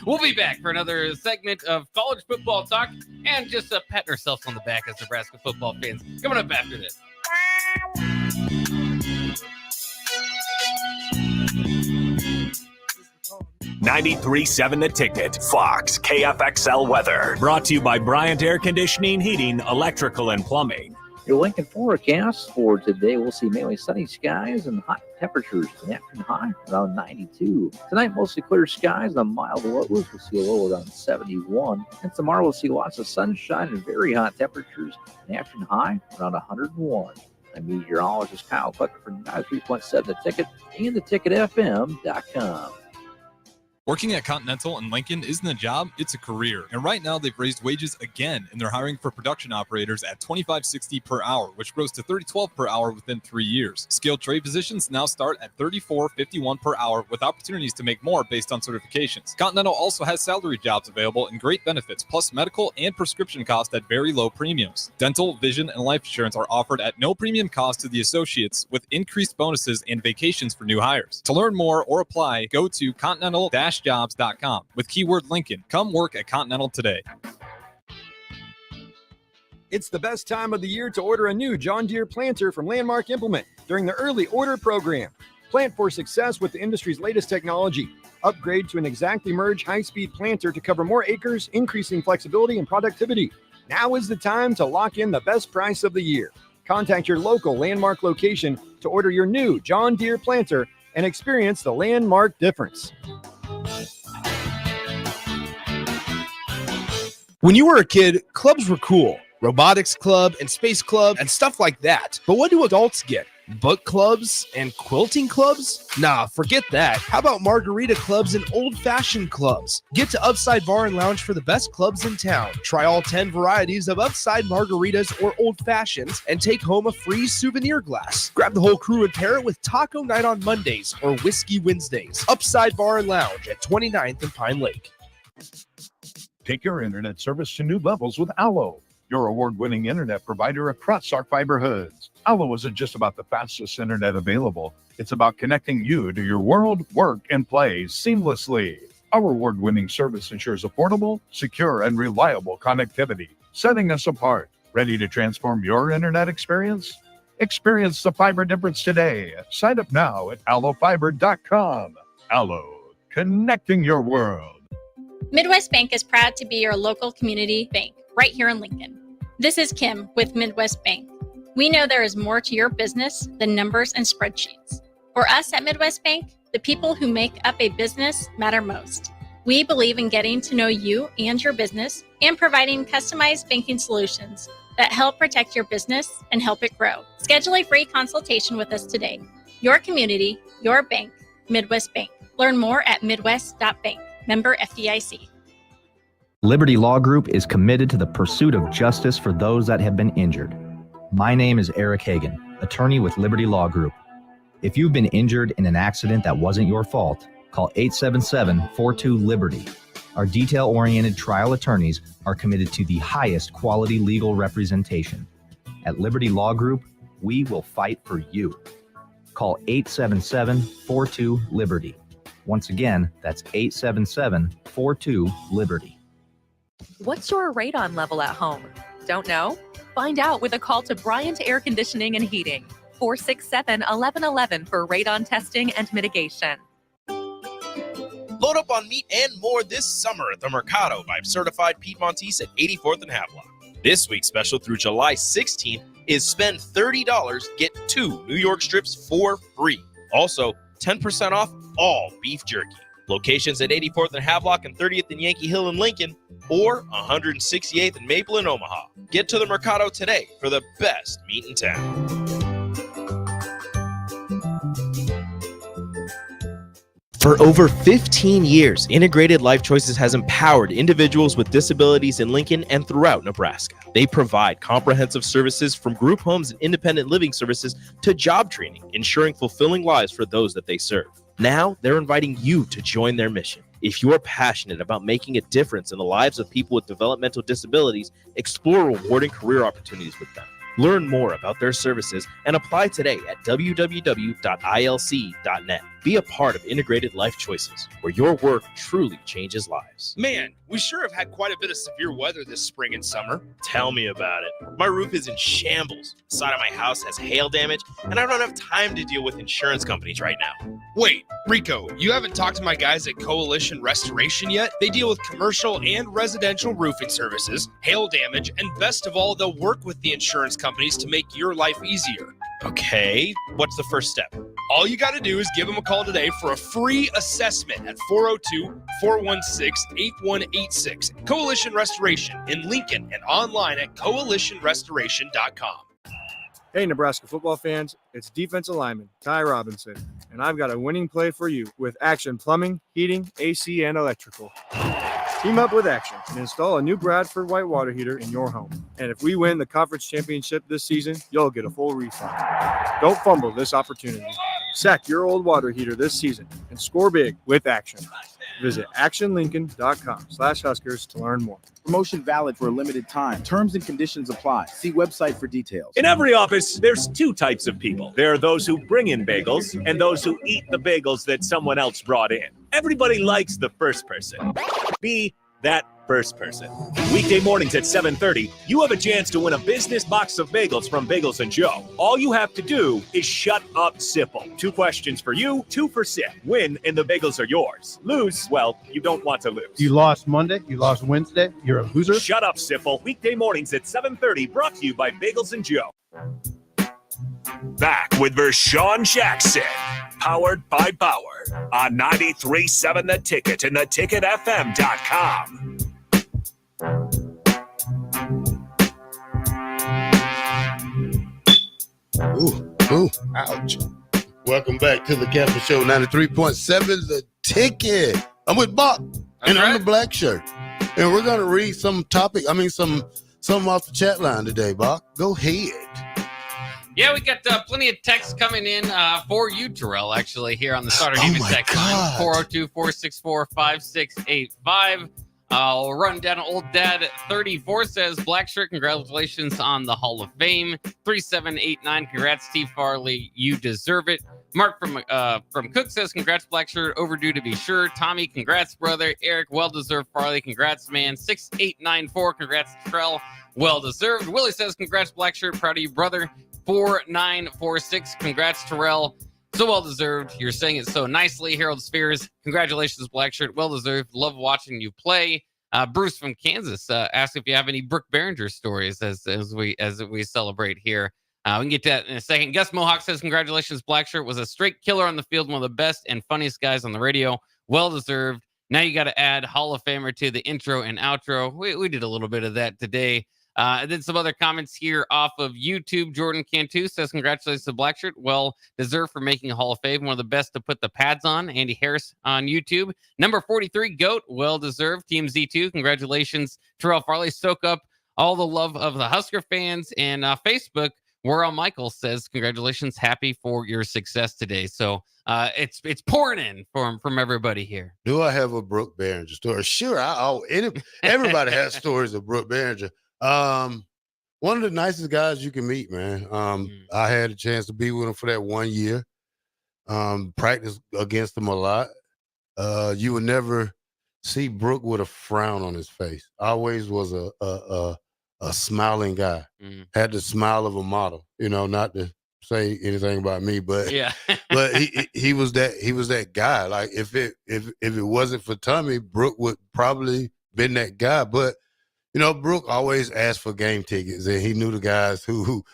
We'll be back for another segment of college football talk and just patting ourselves on the back as Nebraska football fans. Coming up after this. 93.7 The Ticket, Fox, KFXL weather. Brought to you by Bryant Air Conditioning, Heating, Electrical, and Plumbing. Your Lincoln forecast for today, we'll see mainly sunny skies and hot temperatures. The afternoon high around 92. Tonight, mostly clear skies and mild lows. We'll see a low around 71. And tomorrow, we'll see lots of sunshine and very hot temperatures. The afternoon high around 101. I'm meteorologist Kyle Bucker for 93.7 The Ticket and theticketfm.com. Working at Continental in Lincoln isn't a job, it's a career. And right now they've raised wages again, and they're hiring for production operators at $25.60 per hour, which grows to $30.12 per hour within 3 years. Skilled trade positions now start at $34.51 per hour with opportunities to make more based on certifications. Continental also has salary jobs available and great benefits, plus medical and prescription costs at very low premiums. Dental, vision, and life insurance are offered at no premium cost to the associates with increased bonuses and vacations for new hires. To learn more or apply, go to continental-jobs.com with keyword Lincoln. Come work at Continental today. It's the best time of the year to order a new John Deere planter from Landmark Implement during the early order program. Plant for success with the industry's latest technology. Upgrade to an exactly merged high-speed planter to cover more acres, increasing flexibility and productivity. Now is the time to lock in the best price of the year. Contact your local Landmark location to order your new John Deere planter and experience the Landmark difference. When you were a kid, clubs were cool. Robotics club and space club and stuff like that. But what do adults get? Book clubs and quilting clubs? Nah, forget that. How about margarita clubs and old-fashioned clubs? Get to Upside Bar and Lounge for the best clubs in town. Try all 10 varieties of Upside margaritas or old-fashions and take home a free souvenir glass. Grab the whole crew and pair it with taco night on Mondays or whiskey Wednesdays. Upside Bar and Lounge at 29th and Pine Lake. Take your internet service to new levels with Allo, your award-winning internet provider across our fiber hoods. Allo isn't just about the fastest internet available. It's about connecting you to your world, work, and play seamlessly. Our award-winning service ensures affordable, secure, and reliable connectivity, setting us apart. Ready to transform your internet experience? Experience the fiber difference today. Sign up now at allofiber.com. Allo, connecting your world. Midwest Bank is proud to be your local community bank right here in Lincoln. This is Kim with Midwest Bank. We know there is more to your business than numbers and spreadsheets. For us at Midwest Bank, the people who make up a business matter most. We believe in getting to know you and your business and providing customized banking solutions that help protect your business and help it grow. Schedule a free consultation with us today. Your community, your bank, Midwest Bank. Learn more at midwest.bank. Member FDIC. Liberty Law Group is committed to the pursuit of justice for those that have been injured. My name is Eric Hagan, attorney with Liberty Law Group. If you've been injured in an accident that wasn't your fault, call 877-42-LIBERTY. Our detail-oriented trial attorneys are committed to the highest quality legal representation. At Liberty Law Group, we will fight for you. Call 877-42-LIBERTY. Once again, that's 877-42-LIBERTY. What's your radon level at home? Don't know? Find out with a call to Bryant Air Conditioning and Heating, 467-1111 for radon testing and mitigation. Load up on meat and more this summer at the Mercado by Certified Piedmontese at 84th and Havelock. This week's special through July 16th is spend $30, get 2 New York strips for free. Also, 10% off all beef jerky. Locations at 84th and Havelock and 30th and Yankee Hill in Lincoln, or 168th and Maple in Omaha. Get to the Mercado today for the best meat in town. For over 15 years, Integrated Life Choices has empowered individuals with disabilities in Lincoln and throughout Nebraska. They provide comprehensive services from group homes and independent living services to job training, ensuring fulfilling lives for those that they serve. Now, they're inviting you to join their mission. If you're passionate about making a difference in the lives of people with developmental disabilities, explore rewarding career opportunities with them. Learn more about their services and apply today at www.ilc.net. Be a part of Integrated Life Choices, where your work truly changes lives. Man, we sure have had quite a bit of severe weather this spring and summer. Tell me about it. My roof is in shambles. The side of my house has hail damage, and I don't have time to deal with insurance companies right now. Wait, Rico, you haven't talked to my guys at Coalition Restoration yet? They deal with commercial and residential roofing services, hail damage, and best of all, they'll work with the insurance companies to make your life easier. Okay, what's the first step? All you got to do is give them a call today for a free assessment at 402-416-8186. Coalition Restoration in Lincoln and online at coalitionrestoration.com. Hey, Nebraska football fans, it's defensive lineman Ty Robinson, and I've got a winning play for you with Action Plumbing, Heating, AC, and Electrical. Team up with Action and install a new Bradford white water heater in your home. And if we win the conference championship this season, you'll get a full refund. Don't fumble this opportunity. Sack your old water heater this season and score big with Action. Visit actionlincoln.com/Huskers to learn more. Promotion valid for a limited time. Terms and conditions apply. See website for details. In every office, there's two types of people. There are those who bring in bagels and those who eat the bagels that someone else brought in. Everybody likes the first person. Be that first person. Weekday mornings at 7:30, you have a chance to win a business box of bagels from Bagels & Joe. All you have to do is shut up, Sipple. 2 questions for you, 2 for Sip. Win, and the bagels are yours. Lose, well, you don't want to lose. You lost Monday, you lost Wednesday, you're a loser. Shut up, Sipple. Weekday mornings at 7:30, brought to you by Bagels & Joe. Back with Vershawn Jackson, powered by Bauer, on 93.7 The Ticket and theticketfm.com. Ooh, ouch. Welcome back to the Capital Show, 93.7 The Ticket. I'm with Buck, and I'm the black shirt. And we're going to read some off the chat line today, Buck. Go ahead. Yeah, we got plenty of texts coming in for you, Terrell, actually, here on the Starter Davis text line, 402-464-5685. I'll run down. Old Dad 34 says, Black Shirt, congratulations on the Hall of Fame. 3789, congrats, Steve Farley, you deserve it. Mark from Cook says, congrats, Black Shirt, overdue to be sure. Tommy, congrats, brother. Eric, well-deserved. Farley, congrats, man. 6894, congrats, Terrell, well-deserved. Willie says, congrats, Black Shirt, proud of you, brother. 4946. Congrats, Terrell. So well deserved. You're saying it so nicely. Harold Spears, congratulations, Black Shirt. Well deserved. Love watching you play. Bruce from Kansas asked if you have any Brooke Behringer stories as we celebrate here. We can get to that in a second. Gus Mohawk says, congratulations, Black Shirt was a straight killer on the field, one of the best and funniest guys on the radio. Well deserved. Now you got to add Hall of Famer to the intro and outro. We did a little bit of that today. And then some other comments here off of YouTube. Jordan Cantu says, congratulations to Black Shirt. Well deserved for making a Hall of Fame. One of the best to put the pads on. Andy Harris on YouTube. Number 43, GOAT. Well deserved. Team Z2. Congratulations. Terrell Farley. Soak up all the love of the Husker fans. And Facebook, Worrell Michael says, congratulations. Happy for your success today. So it's pouring in from everybody here. Do I have a Brooke Behringer story? Sure. Everybody has stories of Brooke Behringer. One of the nicest guys you can meet, man. I had a chance to be with him for that 1 year. Practice against him a lot. You would never see Brooke with a frown on his face. Always was a smiling guy. Had the smile of a model. Not to say anything about me, but yeah. but he was that guy. Like if it wasn't for Tommy, Brooke would probably been that guy. But Brooke always asked for game tickets, and he knew the guys who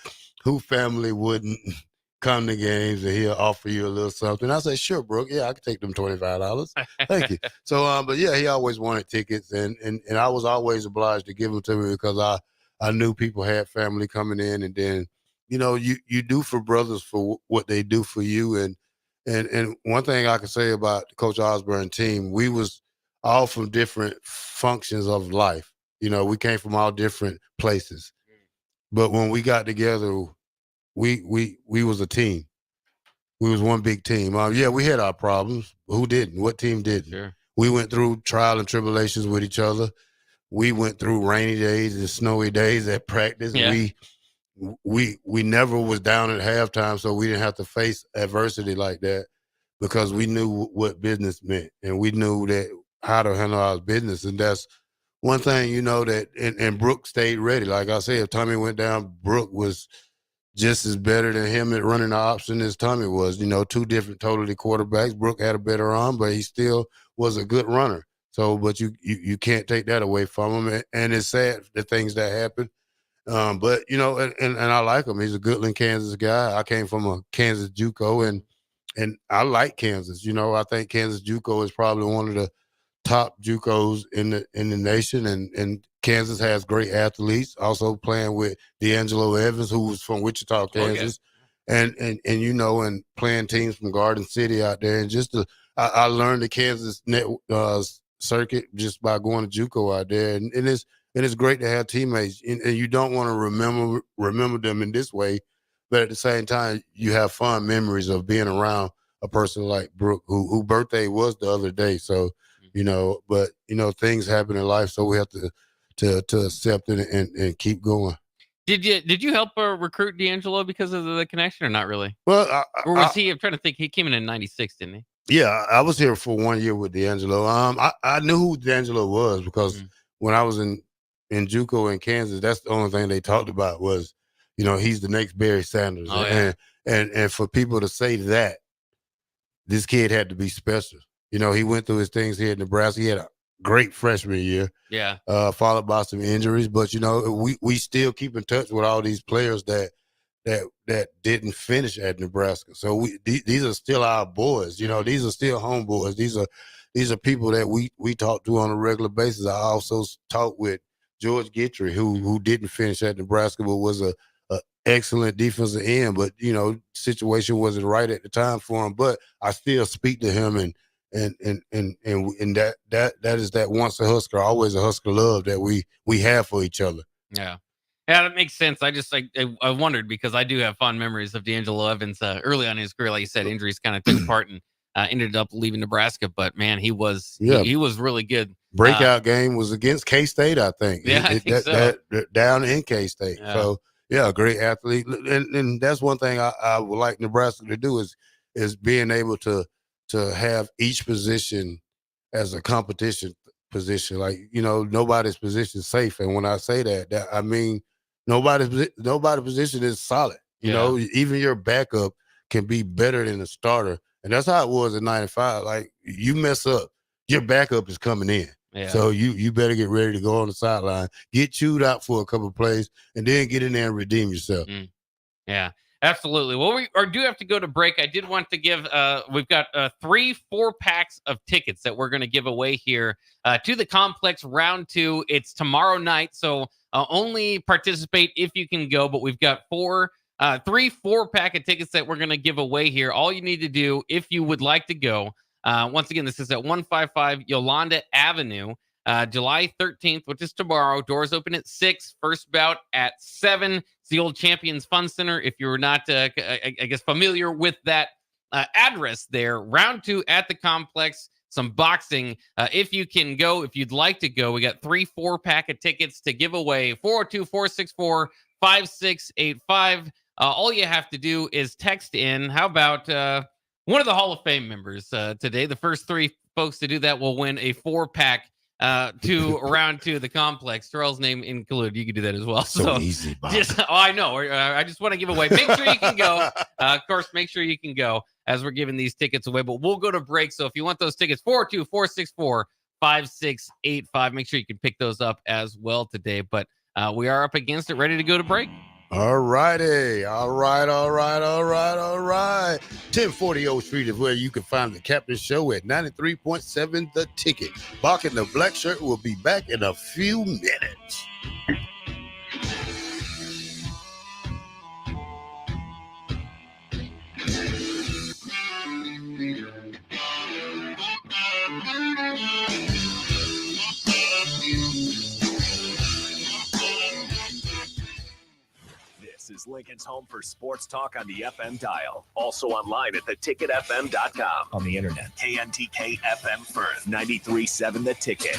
family wouldn't come to games, and he'll offer you a little something. I said, sure, Brooke, yeah, I could take them $25. Thank you. So, but yeah, he always wanted tickets, and I was always obliged to give them to me because I knew people had family coming in, and then you do for brothers for what they do for you, and one thing I can say about the Coach Osborne team, we was all from different functions of life. We came from all different places, but when we got together, we was a team. We was one big team. Yeah, we had our problems. Who didn't? What team didn't? Sure. We went through trial and tribulations with each other. We went through rainy days and snowy days at practice. Yeah. We never was down at halftime, so we didn't have to face adversity like that because we knew what business meant, and we knew that how to handle our business, and that's one thing, that, and Brooke stayed ready. Like I said, if Tommy went down, Brooke was just as better than him at running the option as Tommy was. Two different totally quarterbacks. Brooke had a better arm, but he still was a good runner. So, but you can't take that away from him. And it's sad, the things that happen. But, and I like him. He's a Goodland, Kansas guy. I came from a Kansas JUCO, and I like Kansas. I think Kansas JUCO is probably one of the top JUCOs in the nation, and Kansas has great athletes. Also playing with D'Angelo Evans, who was from Wichita, Kansas, and playing teams from Garden City out there. And I learned the Kansas circuit just by going to JUCO out there, and it's great to have teammates. And you don't want to remember them in this way, but at the same time, you have fond memories of being around a person like Brooke, whose birthday was the other day. So. But things happen in life, so we have to accept it and keep going. Did you help recruit D'Angelo because of the connection, or not really? Well, or was he? I'm trying to think. He came in '96, didn't he? Yeah, I was here for 1 year with D'Angelo. I knew who D'Angelo was because when I was in JUCO in Kansas, that's the only thing they talked about was, he's the next Barry Sanders. Oh, yeah. And for people to say that, this kid had to be special. He went through his things here in Nebraska. He had a great freshman year. Yeah. Followed by some injuries, but we still keep in touch with all these players that didn't finish at Nebraska. So these are still our boys. These are still homeboys. These are people that we talk to on a regular basis. I also talked with George Gitry, who didn't finish at Nebraska, but was a excellent defensive end. But situation wasn't right at the time for him. But I still speak to him and that is that once a Husker, always a Husker love that we have for each other. Yeah, that makes sense. I just I wondered because I do have fond memories of D'Angelo Evans early on in his career. Like you said, injuries kind of took part and ended up leaving Nebraska. But man, he was he was really good. Breakout game was against K-State, I think. Yeah, I think so. Down in K-State. Yeah. So yeah, a great athlete, and that's one thing I would like Nebraska to do is being able to have each position as a competition position. Like, nobody's position is safe. And when I say that I mean nobody's position is solid. You know, even your backup can be better than the starter. And that's how it was in 95. Like, you mess up, your backup is coming in. Yeah. So you better get ready to go on the sideline, get chewed out for a couple of plays, and then get in there and redeem yourself. Yeah, absolutely. Well, we do have to go to break. I did want to give, we've got 3 4-packs of tickets that we're going to give away here to the Complex Round 2. It's tomorrow night, so only participate if you can go, but we've got 3 4-pack of tickets that we're going to give away here. All you need to do, if you would like to go, once again, this is at 155 Yolanda Avenue, July 13th, which is tomorrow. Doors open at 6. First bout at 7. It's the old Champions Fun Center. If you're not, I guess, familiar with that address there, round 2 at the Complex. Some boxing. If you can go, if you'd like to go, we got 3 4-pack of tickets to give away. 402-464-5685. All you have to do is text in. How about one of the Hall of Fame members today? The first 3 folks to do that will win a 4-pack to round 2 of the Complex. Terrell's name included. You can do that as well. So easy, Bob. I know. I just want to give away. Make sure you can go. Of course, make sure you can go as we're giving these tickets away. But we'll go to break. So if you want those tickets, 402-464-5685. Make sure you can pick those up as well today. But we are up against it, ready to go to break. All righty. All right. 1040 O Street is where you can find the Captain Show at 93.7 The Ticket. Bach and the Black Shirt will be back in a few minutes. This is Lincoln's home for sports talk on the FM dial. Also online at theticketfm.com. On the internet, KNTK FM Firth, 93.7 The Ticket.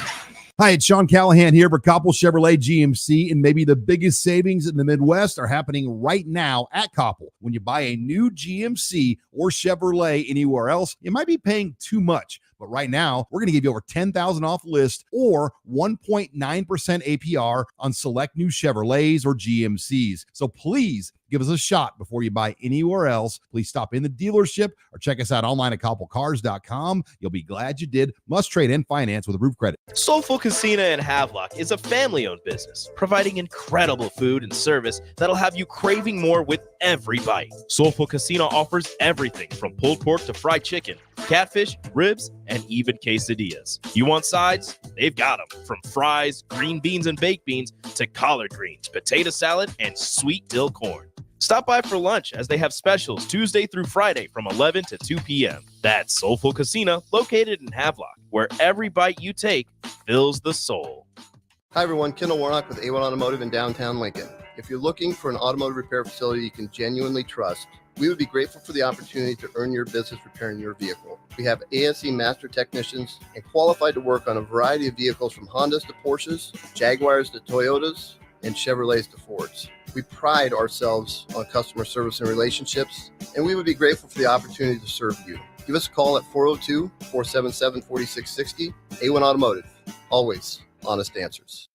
Hi, it's Sean Callahan here for Koppel Chevrolet GMC, and maybe the biggest savings in the Midwest are happening right now at Koppel. When you buy a new GMC or Chevrolet anywhere else, you might be paying too much. But right now, we're going to give you over $10,000 off list or 1.9% APR on select new Chevrolets or GMCs. So please give us a shot before you buy anywhere else. Please stop in the dealership or check us out online at koppelcars.com. You'll be glad you did. Must trade and finance with approved credit. Soulful Casino in Havelock is a family-owned business, providing incredible food and service that'll have you craving more with every bite. Soulful Casino offers everything from pulled pork to fried chicken, catfish, ribs, and even quesadillas. You want sides? They've got them. From fries, green beans and baked beans, to collard greens, potato salad, and sweet dill corn. Stop by for lunch as they have specials Tuesday through Friday from 11 to 2 p.m. That's Soulful Casino, located in Havelock, where every bite you take fills the soul. Hi everyone, Kendall Warnock with A1 Automotive in downtown Lincoln. If you're looking for an automotive repair facility you can genuinely trust, we would be grateful for the opportunity to earn your business repairing your vehicle. We have ASE master technicians and qualified to work on a variety of vehicles from Hondas to Porsches, Jaguars to Toyotas, and Chevrolets to Fords. We pride ourselves on customer service and relationships, and we would be grateful for the opportunity to serve you. Give us a call at 402-477-4660. A1 Automotive, always honest answers.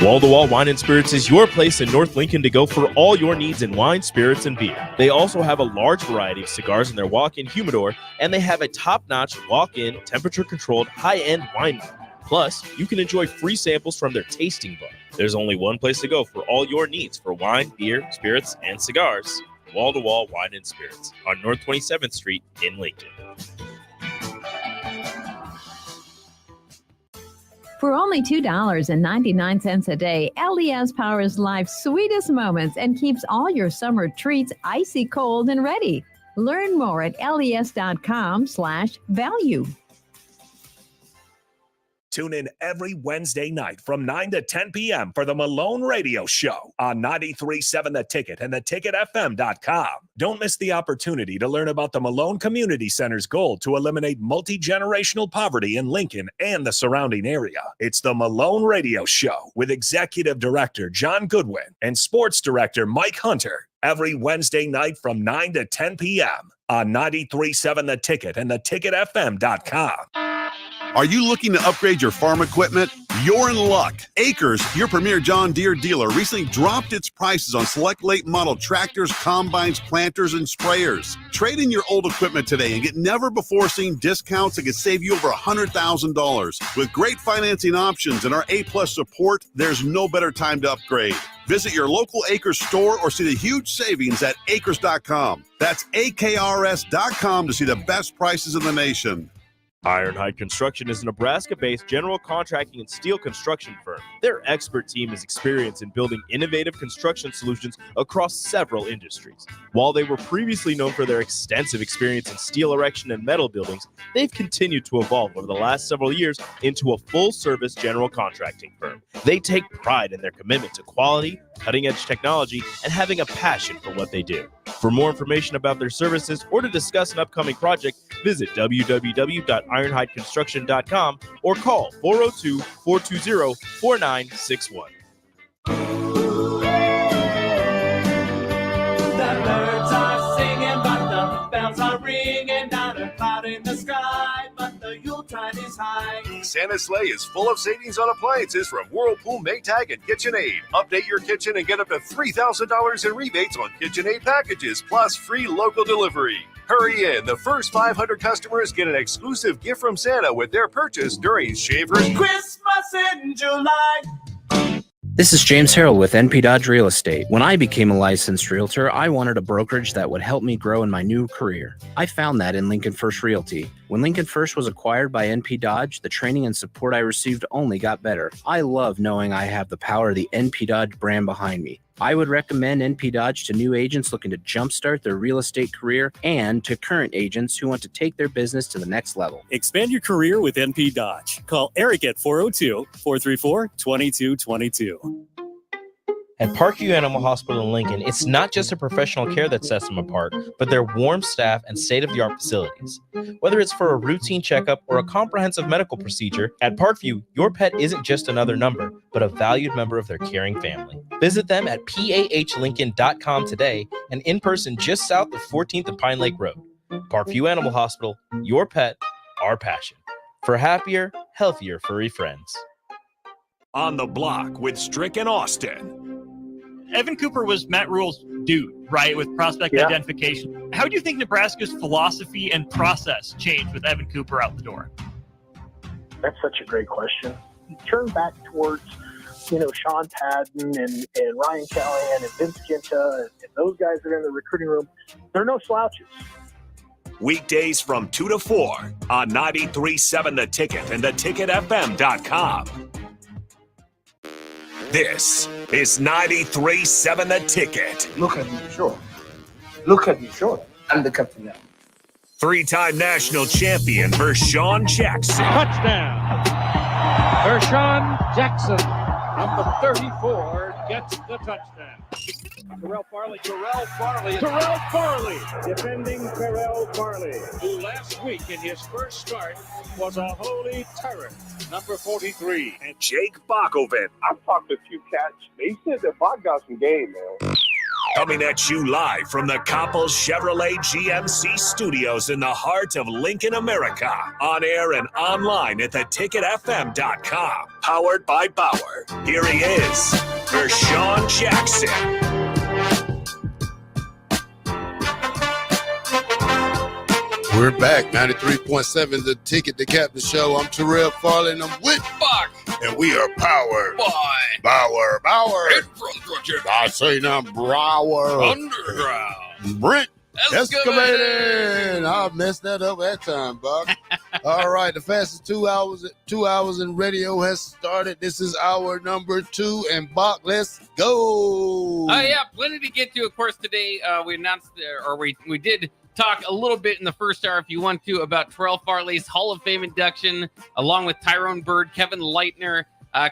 Wall-to-Wall Wine and Spirits is your place in North Lincoln to go for all your needs in wine, spirits, and beer. They also have a large variety of cigars in their walk-in humidor, and they have a top-notch walk-in, temperature-controlled, high-end wine room. Plus, you can enjoy free samples from their tasting bar. There's only one place to go for all your needs for wine, beer, spirits, and cigars. Wall-to-Wall Wine and Spirits on North 27th Street in Lincoln. For only $2.99 a day, LES powers life's sweetest moments and keeps all your summer treats icy cold and ready. Learn more at les.com/value. Tune in every Wednesday night from 9 to 10 p.m. for the Malone Radio Show on 93.7 The Ticket and theticketfm.com. Don't miss the opportunity to learn about the Malone Community Center's goal to eliminate multi-generational poverty in Lincoln and the surrounding area. It's the Malone Radio Show with Executive Director John Goodwin and Sports Director Mike Hunter every Wednesday night from 9 to 10 p.m. on 93.7 The Ticket and theticketfm.com. Are you looking to upgrade your farm equipment? You're in luck. Acres, your premier John Deere dealer, recently dropped its prices on select late model tractors, combines, planters, and sprayers. Trade in your old equipment today and get never-before-seen discounts that could save you over $100,000. With great financing options and our A-plus support, there's no better time to upgrade. Visit your local Acres store or see the huge savings at acres.com. That's AKRS.com to see the best prices in the nation. Ironhide Construction is a Nebraska-based general contracting and steel construction firm. Their expert team is experienced in building innovative construction solutions across several industries. While they were previously known for their extensive experience in steel erection and metal buildings, they've continued to evolve over the last several years into a full-service general contracting firm. They take pride in their commitment to quality, cutting-edge technology, and having a passion for what they do. For more information about their services or to discuss an upcoming project, visit www.ironhideconstruction.com or call 402-420-4961. The birds are singing, but the bells are ringing, not a cloud in the sky, but the Yuletide is high. Santa's sleigh is full of savings on appliances from Whirlpool, Maytag, and KitchenAid. Update your kitchen and get up to $3,000 in rebates on KitchenAid packages, plus free local delivery. Hurry in. The first 500 customers get an exclusive gift from Santa with their purchase during Shaver's Christmas in July. This is James Harrell with NP Dodge Real Estate. When I became a licensed realtor, I wanted a brokerage that would help me grow in my new career. I found that in Lincoln First Realty. When Lincoln First was acquired by NP Dodge, the training and support I received only got better. I love knowing I have the power of the NP Dodge brand behind me. I would recommend NP Dodge to new agents looking to jumpstart their real estate career and to current agents who want to take their business to the next level. Expand your career with NP Dodge. Call Eric at 402-434-2222. At Parkview Animal Hospital in Lincoln, it's not just a professional care that sets them apart, but their warm staff and state-of-the-art facilities. Whether it's for a routine checkup or a comprehensive medical procedure, at Parkview, your pet isn't just another number, but a valued member of their caring family. Visit them at pahlincoln.com today and in person just south of 14th and Pine Lake Road. Parkview Animal Hospital, your pet, our passion. For happier, healthier furry friends. On the Block with Strick and Austin. Evan Cooper was Matt Rule's dude, right, with prospect identification. How do you think Nebraska's philosophy and process changed with Evan Cooper out the door? That's such a great question. Turn back towards, Sean Padden and Ryan Callahan and Vince Ginta and those guys that are in the recruiting room. They're no slouches. Weekdays from 2 to 4 on 93.7 The Ticket and theticketfm.com. This is 93.7 The Ticket. Look at me, sure. Look at me, sure. I'm the captain now. Three-time national champion Vershawn Jackson. Touchdown. Vershawn Jackson, number 34, gets the touchdown. Terrell Farley. Defending Terrell Farley, who last week in his first start was a holy terror. Number 43. And Jake Bakoven. I've talked to a few cats. They said that Bach got some game, man. Coming at you live from the Coppels Chevrolet GMC studios in the heart of Lincoln, America. On air and online at theticketfm.com. Powered by Bauer. Here he is, Vershawn Jackson. We're back, 93.7 The Ticket, the Captain Show. I'm Terrell Farley, and I'm with Bach. And we are powered by Bauer. I say now, Brower. Underground. Brent Excavating. I messed that up that time, Bach. All right, the fastest 2 hours in radio has started. This is hour number 2, and Bach, let's go. Yeah, plenty to get to. Of course, today we announced, or we did talk a little bit in the first hour, if you want to, about Terrell Farley's Hall of Fame induction, along with Tyrone Bird, Kevin Leitner,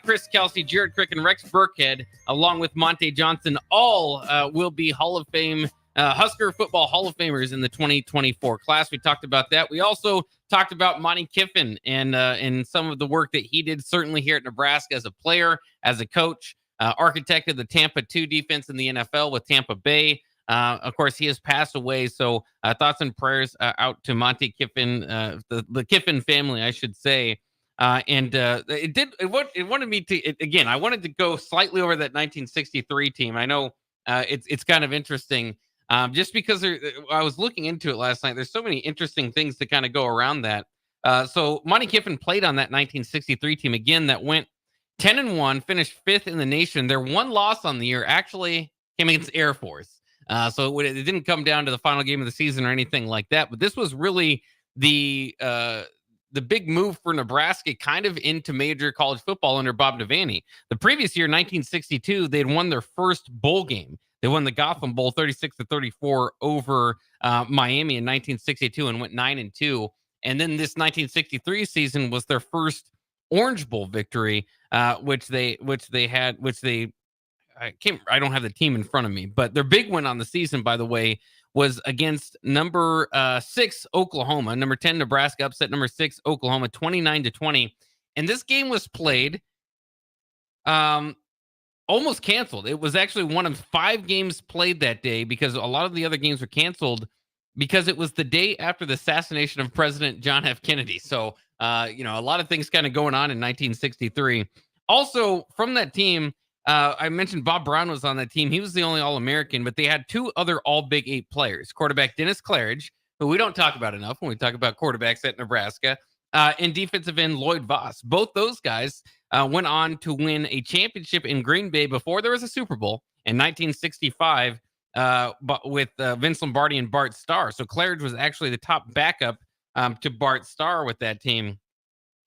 Chris Kelsey, Jared Crick, and Rex Burkhead, along with Monte Johnson. All will be Hall of Fame, Husker football Hall of Famers in the 2024 class. We talked about that. We also talked about Monte Kiffin and some of the work that he did, certainly here at Nebraska as a player, as a coach, architected the Tampa 2 defense in the NFL with Tampa Bay. Of course, he has passed away, so thoughts and prayers out to Monte Kiffin, the Kiffin family, I should say. It wanted me to again. I wanted to go slightly over that 1963 team. I know it's kind of interesting, just because I was looking into it last night. There's so many interesting things to kind of go around that. So Monty Kiffin played on that 1963 team again that went 10-1, finished 5th in the nation. Their one loss on the year actually came against Air Force. So it didn't come down to the final game of the season or anything like that. But this was really the big move for Nebraska kind of into major college football under Bob Devaney. The previous year, 1962, they'd won their first bowl game. They won the Gotham Bowl 36-34 over Miami in 1962 and went 9-2. And then this 1963 season was their first Orange Bowl victory, I don't have the team in front of me, but their big win on the season, by the way, was against number 6 Oklahoma. Number 10 Nebraska upset number 6 Oklahoma 29-20, and this game was played almost canceled. It was actually one of 5 games played that day because a lot of the other games were canceled because it was the day after the assassination of President John F. Kennedy. So a lot of things kind of going on in 1963. Also from that team, I mentioned Bob Brown was on that team. He was the only All-American, but they had 2 other All-Big 8 players. Quarterback Dennis Claridge, who we don't talk about enough when we talk about quarterbacks at Nebraska, and defensive end Lloyd Voss. Both those guys went on to win a championship in Green Bay before there was a Super Bowl in 1965 but with Vince Lombardi and Bart Starr. So Claridge was actually the top backup to Bart Starr with that team.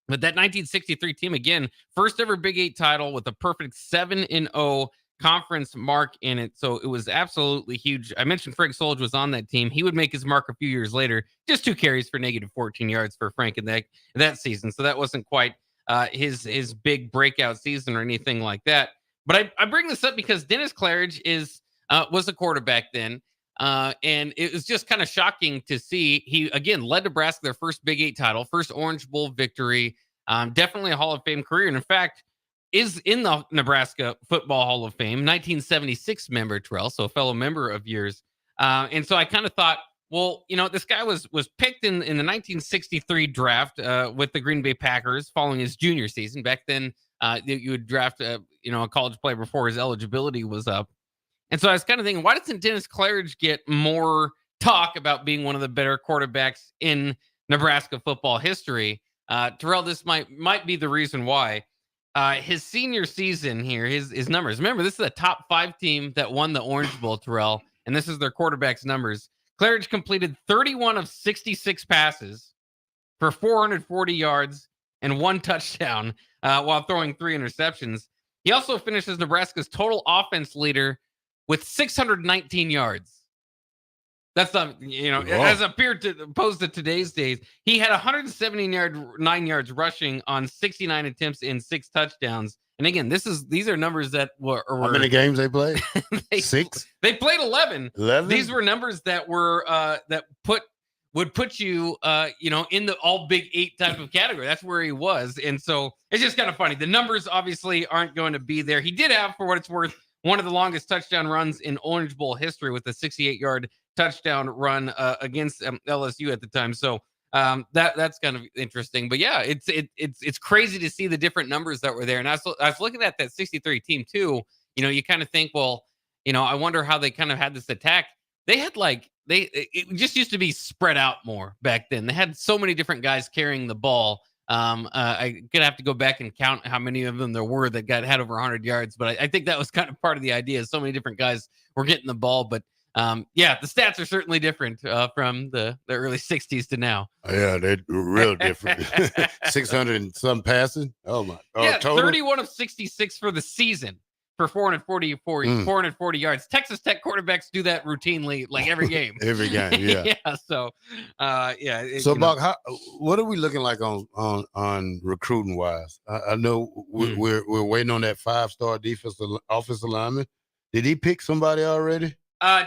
But that 1963 team, again, first ever Big 8 title with a perfect 7-0 conference mark in it. So it was absolutely huge. I mentioned Frank Solge was on that team. He would make his mark a few years later, just 2 carries for negative 14 yards for Frank in that season. So that wasn't quite his big breakout season or anything like that. But I bring this up because Dennis Claridge was a quarterback then. And it was just kind of shocking to see. He, again, led Nebraska their first Big 8 title, first Orange Bowl victory, definitely a Hall of Fame career. And in fact, is in the Nebraska Football Hall of Fame, 1976 member, Terrell, so a fellow member of yours. And so I kind of thought, well, this guy was picked in the 1963 draft with the Green Bay Packers following his junior season. Back then, you would draft a college player before his eligibility was up. And so I was kind of thinking, why doesn't Dennis Claridge get more talk about being one of the better quarterbacks in Nebraska football history? Terrell, this might be the reason why. His senior season here, his numbers. Remember, this is a top 5 team that won the Orange Bowl, Terrell, and this is their quarterback's numbers. Claridge completed 31 of 66 passes for 440 yards and 1 touchdown while throwing 3 interceptions. He also finishes Nebraska's total offense leader with 619 yards. That's not, as opposed to today's days. He had 179 yards rushing on 69 attempts in 6 touchdowns. And again, these are numbers that were how many games they played? 6. They played 11. 11. These were numbers that were would put you in the all Big 8 type of category. That's where he was. And so it's just kind of funny. The numbers obviously aren't going to be there. He did have, for what it's worth, one of the longest touchdown runs in Orange Bowl history with a 68-yard touchdown run against LSU at the time. So that's kind of interesting. But yeah, it's crazy to see the different numbers that were there. And I was looking at that 63 team too. You kind of think, well, I wonder how they kind of had this attack. They had it just used to be spread out more back then. They had so many different guys carrying the ball. I'm gonna have to go back and count how many of them there were that had over 100 yards, but I think that was kind of part of the idea. So many different guys were getting the ball, but the stats are certainly different from the early 60s to now. Yeah, they're real different. 600 and some passing. Oh my! Total? 31 of 66 for the season for 440 yards. Texas Tech quarterbacks do that routinely, like every game. Every game, yeah. Yeah. So, So, Buck, what are we looking like on recruiting wise? I know we're waiting on that 5-star offensive lineman. Did he pick somebody already?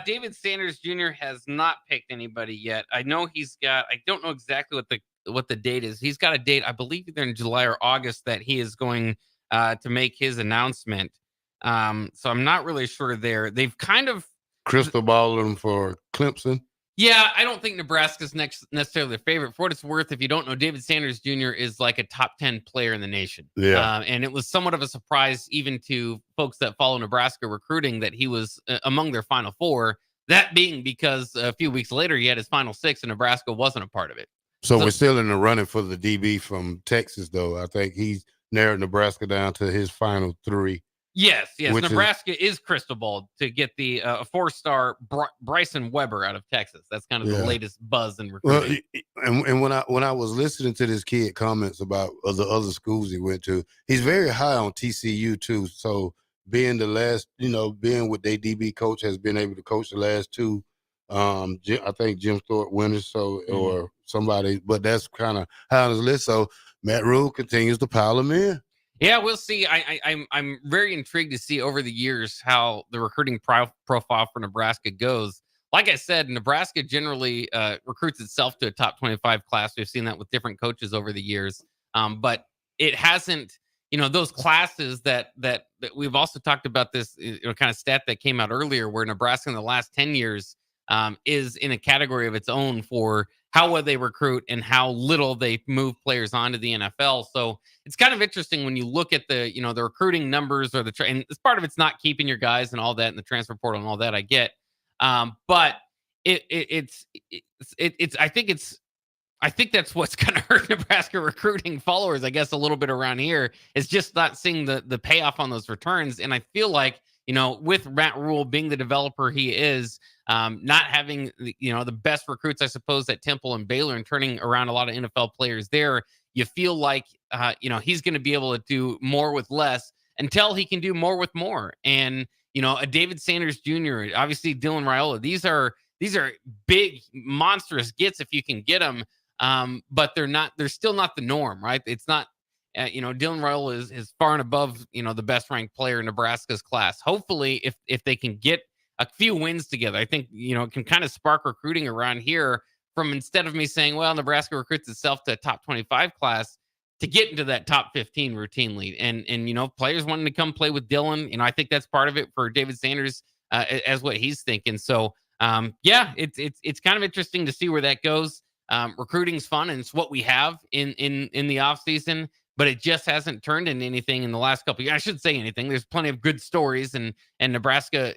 David Sanders Jr. has not picked anybody yet. I know I don't know exactly what the date is. He's got a date, I believe either in July or August, that he is going to make his announcement. So I'm not really sure there. They've kind of crystal balled him for Clemson. Yeah, I don't think Nebraska's necessarily their favorite. For what it's worth, if you don't know, David Sanders Jr. is like a top 10 player in the nation. Yeah. And it was somewhat of a surprise even to folks that follow Nebraska recruiting that he was among their Final Four. That being because a few weeks later, he had his Final Six and Nebraska wasn't a part of it. So we're still in the running for the DB from Texas, though. I think he's narrowed Nebraska down to his final 3. Yes. Nebraska is crystal ball to get the 4-star Bryson Weber out of Texas. That's kind of the latest buzz in recruiting. Well, and when I was listening to this kid comments about the other schools he went to, he's very high on TCU too. So being the last, being with their DB coach, has been able to coach the last 2. I think Jim Thorpe winners, or somebody, but that's kind of how it's list. So Matt Rule continues to pile them in. Yeah, we'll see. I'm very intrigued to see over the years how the recruiting profile for Nebraska goes. Like I said, Nebraska generally recruits itself to a top 25 class. We've seen that with different coaches over the years, but it hasn't. Those classes that we've also talked about this kind of stat that came out earlier, where Nebraska in the last 10 years is in a category of its own for how well they recruit and how little they move players onto the NFL. So it's kind of interesting when you look at the recruiting numbers or and it's part of it's not keeping your guys and all that in the transfer portal and all that I get. But I think that's what's going to hurt Nebraska recruiting followers, I guess, a little bit around here, is just not seeing the payoff on those returns. And I feel like, with Matt Rule being the developer he is, not having, the best recruits, I suppose, at Temple and Baylor and turning around a lot of NFL players there, you feel like, he's going to be able to do more with less until he can do more with more. And, a David Sanders Jr., obviously Dylan Raiola, these are big, monstrous gets if you can get them. But they're still not the norm, right? It's not, Dylan Raiola is far and above, the best ranked player in Nebraska's class. Hopefully, if they can get a few wins together, I think, it can kind of spark recruiting around here from, instead of me saying, well, Nebraska recruits itself to a top 25 class, to get into that top 15 routinely. And players wanting to come play with Dylan, I think that's part of it for David Sanders, as what he's thinking. So, it's kind of interesting to see where that goes. Recruiting's fun, and it's what we have in the off season, but it just hasn't turned into anything in the last couple of years. I shouldn't say anything. There's plenty of good stories, and Nebraska,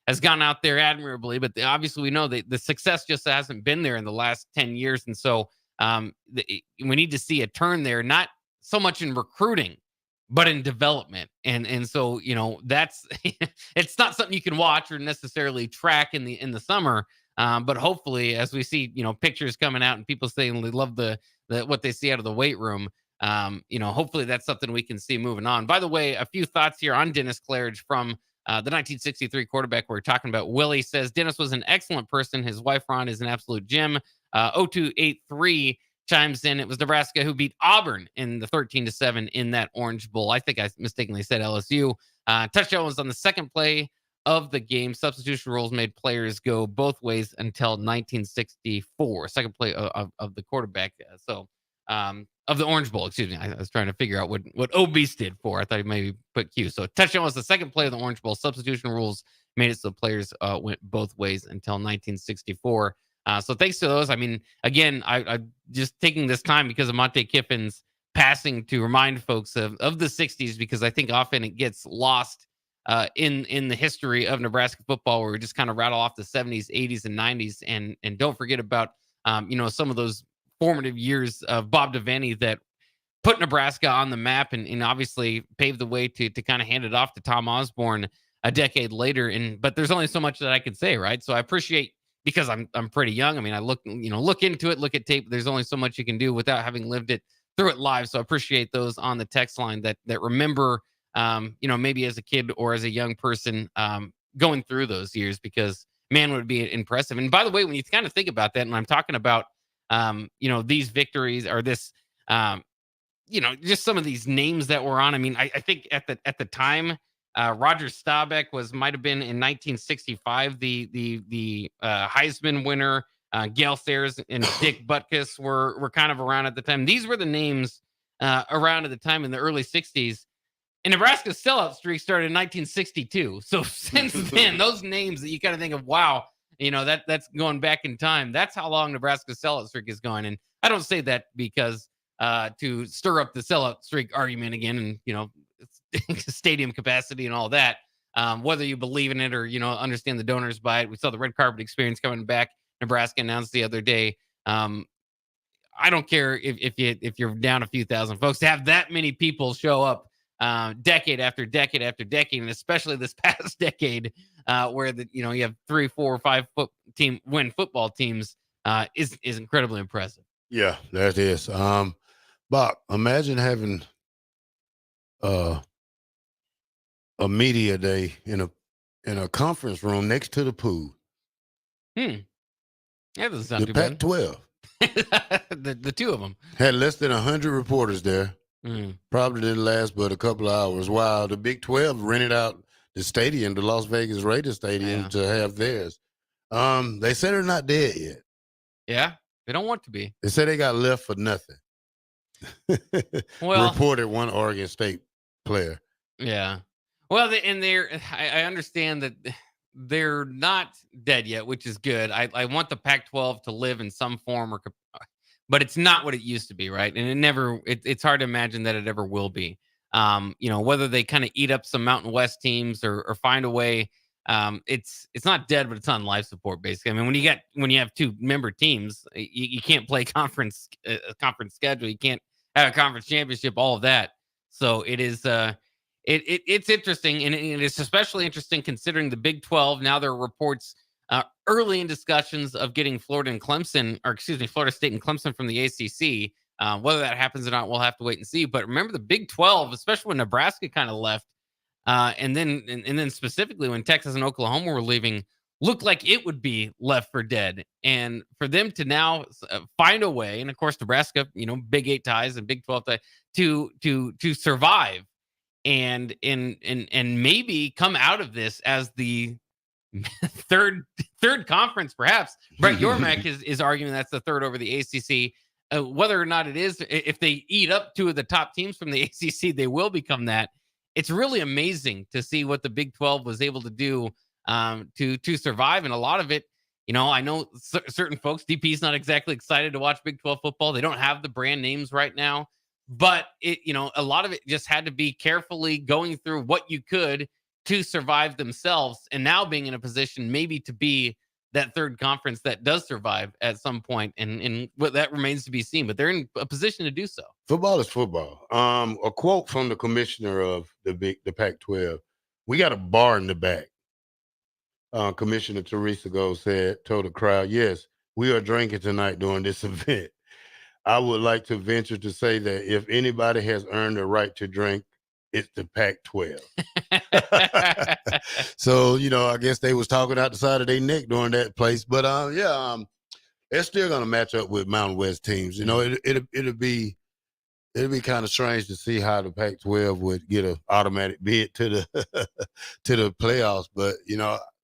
has gone out there admirably, but obviously we know that the success just hasn't been there in the last 10 years. And so we need to see a turn there, not so much in recruiting, but in development. And so, that's, it's not something you can watch or necessarily track in the summer. But hopefully, as we see, pictures coming out and people saying they love the what they see out of the weight room, hopefully that's something we can see moving on. By the way, a few thoughts here on Dennis Claridge from the 1963 quarterback we're talking about. Willie says Dennis was an excellent person. His wife Ron is an absolute gem. 0283 chimes in. It was Nebraska who beat Auburn in the 13-7 in that Orange Bowl. I think I mistakenly said LSU. Touchdown was on the second play of the game. Substitution rules made players go both ways until 1964. Second play of the quarterback. Of the Orange Bowl, excuse me. I was trying to figure out what OB stood for. I thought he maybe put Q. So touchdown was the second play of the Orange Bowl. Substitution rules made it so players went both ways until 1964. So thanks to those. I mean, again, I just taking this time because of Monte Kiffin's passing to remind folks of the 60s, because I think often it gets lost in the history of Nebraska football, where we just kind of rattle off the 70s, 80s, and 90s, and don't forget about some of those formative years of Bob Devaney that put Nebraska on the map and obviously paved the way to kind of hand it off to Tom Osborne a decade later. But there's only so much that I can say, right? So I appreciate, because I'm pretty young. I mean, I look into it, look at tape. There's only so much you can do without having lived it through it live. So I appreciate those on the text line that remember, maybe as a kid or as a young person going through those years, because man, would be impressive. And by the way, when you kind of think about that, and I'm talking about, these victories or this, just some of these names that were on. I mean, I think at the time, Roger Staubach might have been in 1965, the Heisman winner. Gale Sayers and Dick Butkus were kind of around at the time. These were the names around at the time in the early 60s. And Nebraska's sellout streak started in 1962. So since then, those names that you kind of think of, wow, That's going back in time. That's how long Nebraska's sellout streak is going. And I don't say that because to stir up the sellout streak argument again, and stadium capacity and all that. Whether you believe in it or understand the donors by it, we saw the red carpet experience coming back. Nebraska announced the other day. I don't care if you're down a few thousand folks to have that many people show up decade after decade after decade, and especially this past decade where you have 3, 4, or 5 win football teams is incredibly impressive. Yeah, that is. Bob, imagine having a media day in a conference room next to the pool. That doesn't sound The too bad. Pac-12 the two of them had less than 100 reporters there. Mm. Probably didn't last but a couple of hours. While the Big 12 rented out the stadium, the Las Vegas Raiders Stadium, to have theirs. They said they're not dead yet. Yeah, they don't want to be. They said they got left for nothing. Well, reported one Oregon State player. Yeah. Well, I understand that they're not dead yet, which is good. I want the Pac-12 to live in some form, but it's not what it used to be, right? And it's hard to imagine that it ever will be. Whether they kind of eat up some Mountain West teams or find a way, it's not dead, but it's on life support basically. I mean, when you have 2 member teams, you can't play conference schedule, you can't have a conference championship, all of that. So it is. It's interesting, and it's especially interesting considering the Big 12. Now there are reports early in discussions of getting Florida State and Clemson from the ACC. Whether that happens or not, we'll have to wait and see. But remember, the Big 12, especially when Nebraska kind of left, and then specifically when Texas and Oklahoma were leaving, looked like it would be left for dead. And for them to now find a way, and of course Nebraska, Big 8 ties and Big 12 ties, to survive. And maybe come out of this as the third conference, perhaps. Brett Yormark is arguing that's the third over the ACC. Whether or not it is, if they eat up 2 of the top teams from the ACC, they will become that. It's really amazing to see what the Big 12 was able to do to survive, and a lot of it. I know certain folks. DP is not exactly excited to watch Big 12 football. They don't have the brand names right now. But a lot of it just had to be carefully going through what you could to survive themselves, and now being in a position maybe to be that third conference that does survive at some point, and what that remains to be seen. But they're in a position to do so. Football is football. A quote from the commissioner of the Pac-12: "We got a bar in the back." Commissioner Teresa told the crowd, "Yes, we are drinking tonight during this event. I would like to venture to say that if anybody has earned the right to drink, it's the Pac-12." So, I guess they was talking out the side of their neck during that place. But, they're still going to match up with Mountain West teams. It'll be kind of strange to see how the Pac-12 would get an automatic bid to the to the playoffs. But,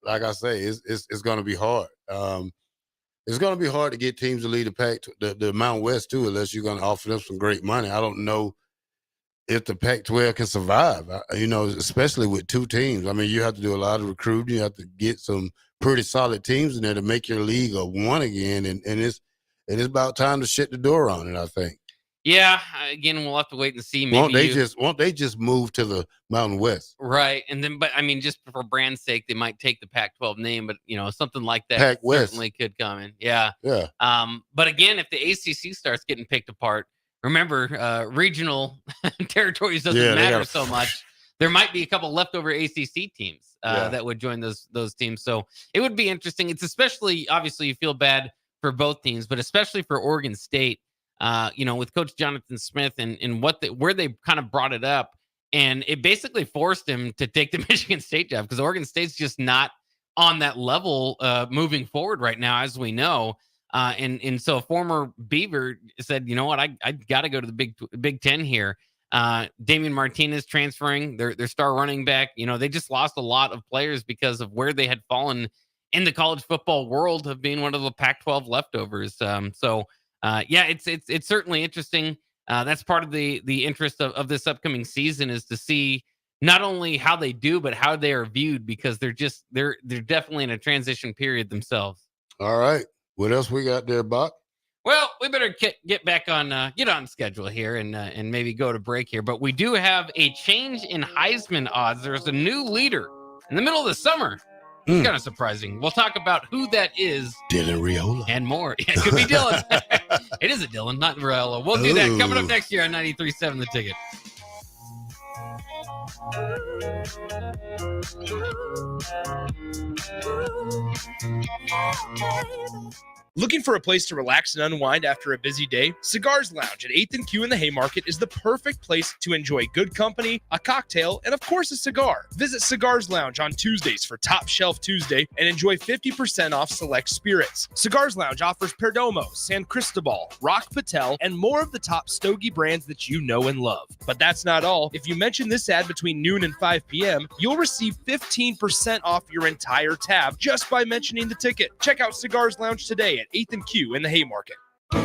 like I say, it's going to be hard. It's going to be hard to get teams to lead the Mountain West too, unless you're going to offer them some great money. I don't know if the Pac-12 can survive, especially with 2 teams. I mean, you have to do a lot of recruiting. You have to get some pretty solid teams in there to make your league a one again. And it's about time to shut the door on it, I think. Yeah, again, we'll have to wait and see. Maybe won't they just move to the Mountain West? Right. And then, but I mean, just for brand's sake, they might take the Pac-12 name, but something like that Pac-West certainly could come in. Yeah. Yeah. But again, if the ACC starts getting picked apart, remember, regional territories doesn't matter so much. There might be a couple leftover ACC teams that would join those teams. So it would be interesting. It's especially, obviously, you feel bad for both teams, but especially for Oregon State. With Coach Jonathan Smith and where they kind of brought it up, and it basically forced him to take the Michigan State job because Oregon State's just not on that level moving forward right now, as we know. And so former Beaver said, you know what, I got to go to the Big Ten here. Damian Martinez transferring, their star running back. They just lost a lot of players because of where they had fallen in the college football world of being one of the Pac-12 leftovers. It's certainly interesting. That's part of the interest of this upcoming season is to see not only how they do, but how they are viewed, because they're definitely in a transition period themselves. All right. What else we got there, Buck? Well, we better get back on get on schedule here and maybe go to break here. But we do have a change in Heisman odds. There's a new leader in the middle of the summer. It's kind of surprising. We'll talk about who that is. Dylan Riola. And more. It could be Dylan. It is a Dylan, not Riola. We'll do that coming up next year on 93.7 The Ticket. Looking for a place to relax and unwind after a busy day? Cigars Lounge at 8th and Q in the Haymarket is the perfect place to enjoy good company, a cocktail, and of course a cigar. Visit Cigars Lounge on Tuesdays for Top Shelf Tuesday and enjoy 50% off select spirits. Cigars Lounge offers Perdomo, San Cristobal, Rock Patel, and more of the top stogie brands that you know and love. But that's not all. If you mention this ad between noon and 5 p.m., you'll receive 15% off your entire tab just by mentioning the ticket. Check out Cigars Lounge today at 8th and Q in the Haymarket. The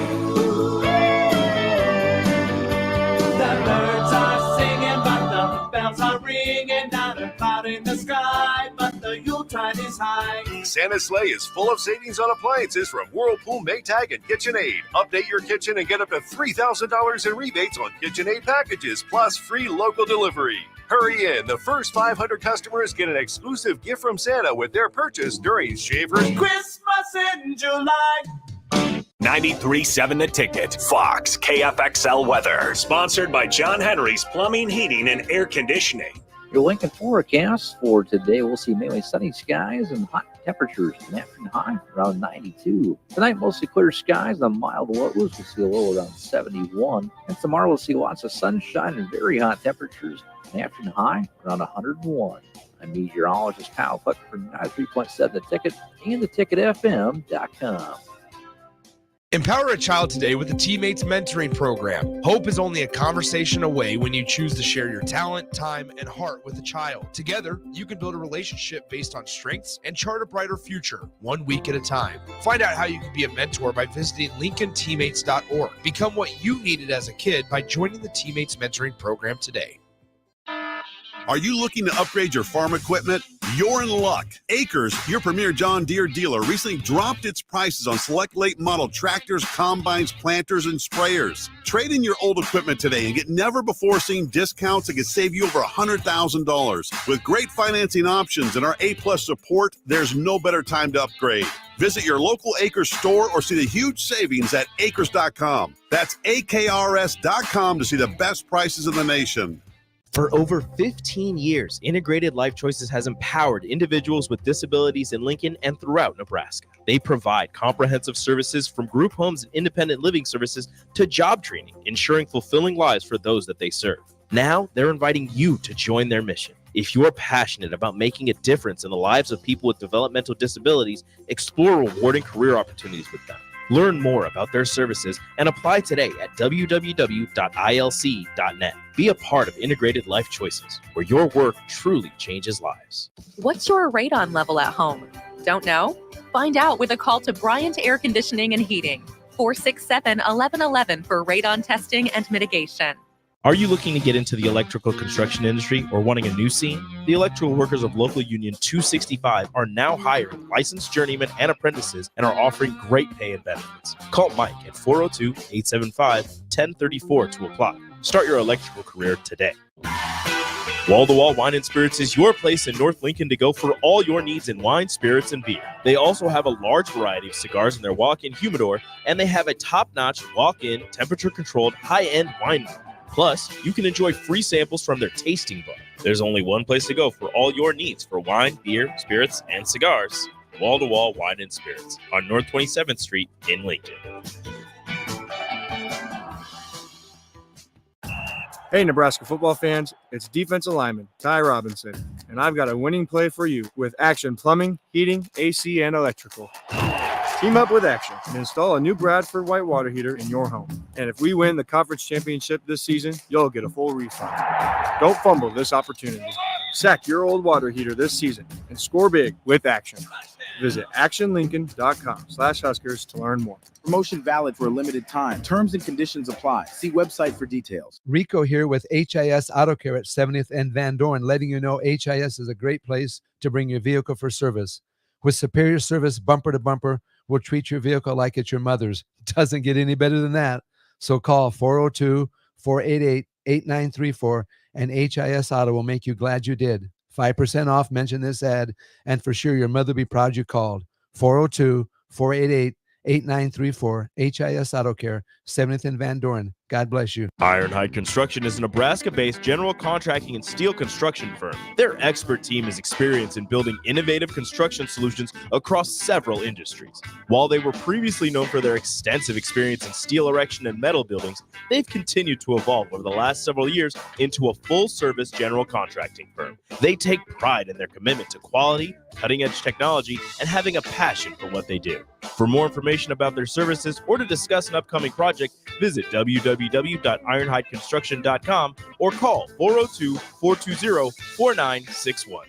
birds are singing, but the bells are ringing. Not a cloud in the sky, but the Yuletide is high. Santa's sleigh is full of savings on appliances from Whirlpool, Maytag, and KitchenAid. Update your kitchen and get up to $3,000 in rebates on KitchenAid packages, plus free local delivery. Hurry in. The first 500 customers get an exclusive gift from Santa with their purchase during Shaver's Christmas in July. 93.7 The Ticket. Fox KFXL weather. Sponsored by John Henry's Plumbing, Heating, and Air Conditioning. Your Lincoln forecast for today, we'll see mainly sunny skies and hot temperatures. An afternoon high around 92. Tonight, mostly clear skies and mild lows. We'll see a low around 71. And tomorrow, we'll see lots of sunshine and very hot temperatures. An afternoon high around 101. I'm meteorologist Kyle Puck for 93.7 The Ticket and theticketfm.com. Empower a child today with the Teammates Mentoring Program. Hope is only a conversation away when you choose to share your talent, time, and heart with a child. Together, you can build a relationship based on strengths and chart a brighter future, 1 week at a time. Find out how you can be a mentor by visiting LincolnTeammates.org. Become what you needed as a kid by joining the Teammates Mentoring Program today. Are you looking to upgrade your farm equipment? You're in luck. Acres, your premier John Deere dealer, recently dropped its prices on select late model tractors, combines, planters, and sprayers. Trade in your old equipment today and get never-before-seen discounts that can save you over $100,000. With great financing options and our A-plus support, there's no better time to upgrade. Visit your local Acres store or see the huge savings at acres.com. That's AKRS.com to see the best prices in the nation. For over 15 years, Integrated Life Choices has empowered individuals with disabilities in Lincoln and throughout Nebraska. They provide comprehensive services from group homes and independent living services to job training, ensuring fulfilling lives for those that they serve. Now, they're inviting you to join their mission. If you're passionate about making a difference in the lives of people with developmental disabilities, explore rewarding career opportunities with them. Learn more about their services and apply today at www.ilc.net. Be a part of Integrated Life Choices, where your work truly changes lives. What's your radon level at home? Don't know? Find out with a call to Bryant Air Conditioning and Heating, 467-1111 for radon testing and mitigation. Are you looking to get into the electrical construction industry or wanting a new scene? The electrical workers of Local Union 265 are now hiring licensed journeymen and apprentices and are offering great pay and benefits. Call Mike at 402-875-1034 to apply. Start your electrical career today. Wall to Wall Wine and Spirits is your place in North Lincoln to go for all your needs in wine, spirits, and beer. They also have a large variety of cigars in their walk-in humidor, and they have a top-notch walk-in, temperature-controlled, high-end wine room. Plus, you can enjoy free samples from their tasting book. There's only one place to go for all your needs for wine, beer, spirits, and cigars. Wall to Wall Wine and Spirits on North 27th Street in Lincoln. Hey, Nebraska football fans, it's defensive lineman Ty Robinson, and I've got a winning play for you with Action Plumbing, Heating, AC, and Electrical. Team up with Action and install a new Bradford white water heater in your home. And if we win the conference championship this season, you'll get a full refund. Don't fumble this opportunity. Sack your old water heater this season and score big with Action. Visit actionlincoln.com/Huskers to learn more. Promotion valid for a limited time. Terms and conditions apply. See website for details. Rico here with HIS Auto Care at 70th and Van Dorn, letting you know HIS is a great place to bring your vehicle for service. With superior service bumper to bumper, we'll treat your vehicle like it's your mother's. Doesn't get any better than that. So call 402-488-8934 and HIS Auto will make you glad you did. 5% off, mention this ad, and for sure your mother will be proud you called. 402-488-8934, HIS Auto Care, 70th and Van Dorn. God bless you. Ironhide Construction is a Nebraska-based general contracting and steel construction firm. Their expert team is experienced in building innovative construction solutions across several industries. While they were previously known for their extensive experience in steel erection and metal buildings, they've continued to evolve over the last several years into a full-service general contracting firm. They take pride in their commitment to quality, cutting-edge technology, and having a passion for what they do. For more information about their services or to discuss an upcoming project, visit www.ironhideconstruction.com or call 402-420-4961.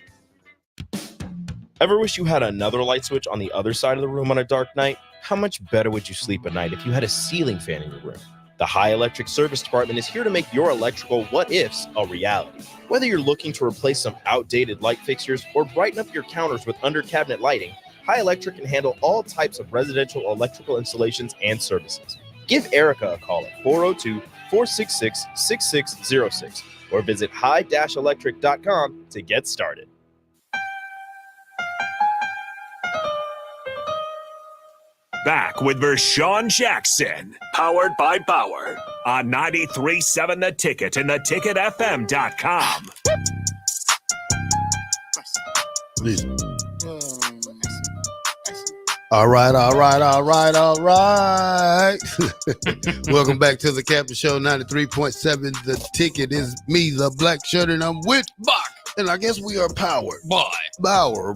Ever wish you had another light switch on the other side of the room on a dark night? How much better would you sleep at night if you had a ceiling fan in your room? The High Electric Service Department is here to make your electrical what-ifs a reality. Whether you're looking to replace some outdated light fixtures or brighten up your counters with under-cabinet lighting, High Electric can handle all types of residential electrical installations and services. Give Erica a call at 402-466-6606 or visit high-electric.com to get started. Back with Vershawn Jackson, powered by Bauer, on 93.7 The Ticket and theticketfm.com. All right. Welcome back to the Captain Show, 93.7 The Ticket. Is me, the black shirt, and I'm with Bach. And I guess we are powered by Bauer.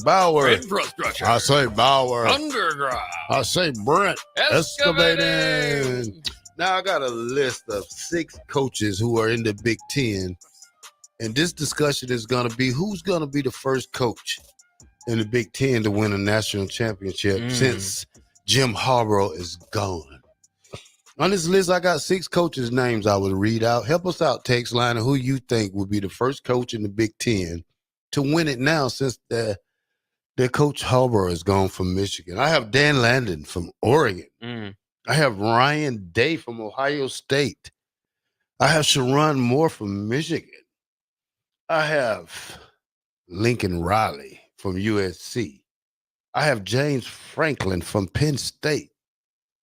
Infrastructure. I say Bauer. Underground. I say Brent. Excavating. Now I got a list of 6 coaches who are in the Big Ten. And this discussion is going to be who's going to be the first coach in the Big Ten to win a national championship since Jim Harbaugh is gone. On this list, I got 6 coaches' names I would read out. Help us out, text line, who you think would be the first coach in the Big Ten to win it now since their coach Harbaugh is gone from Michigan. I have Dan Landon from Oregon. I have Ryan Day from Ohio State. I have Sharon Moore from Michigan. I have Lincoln Riley from USC. I have James Franklin from Penn State.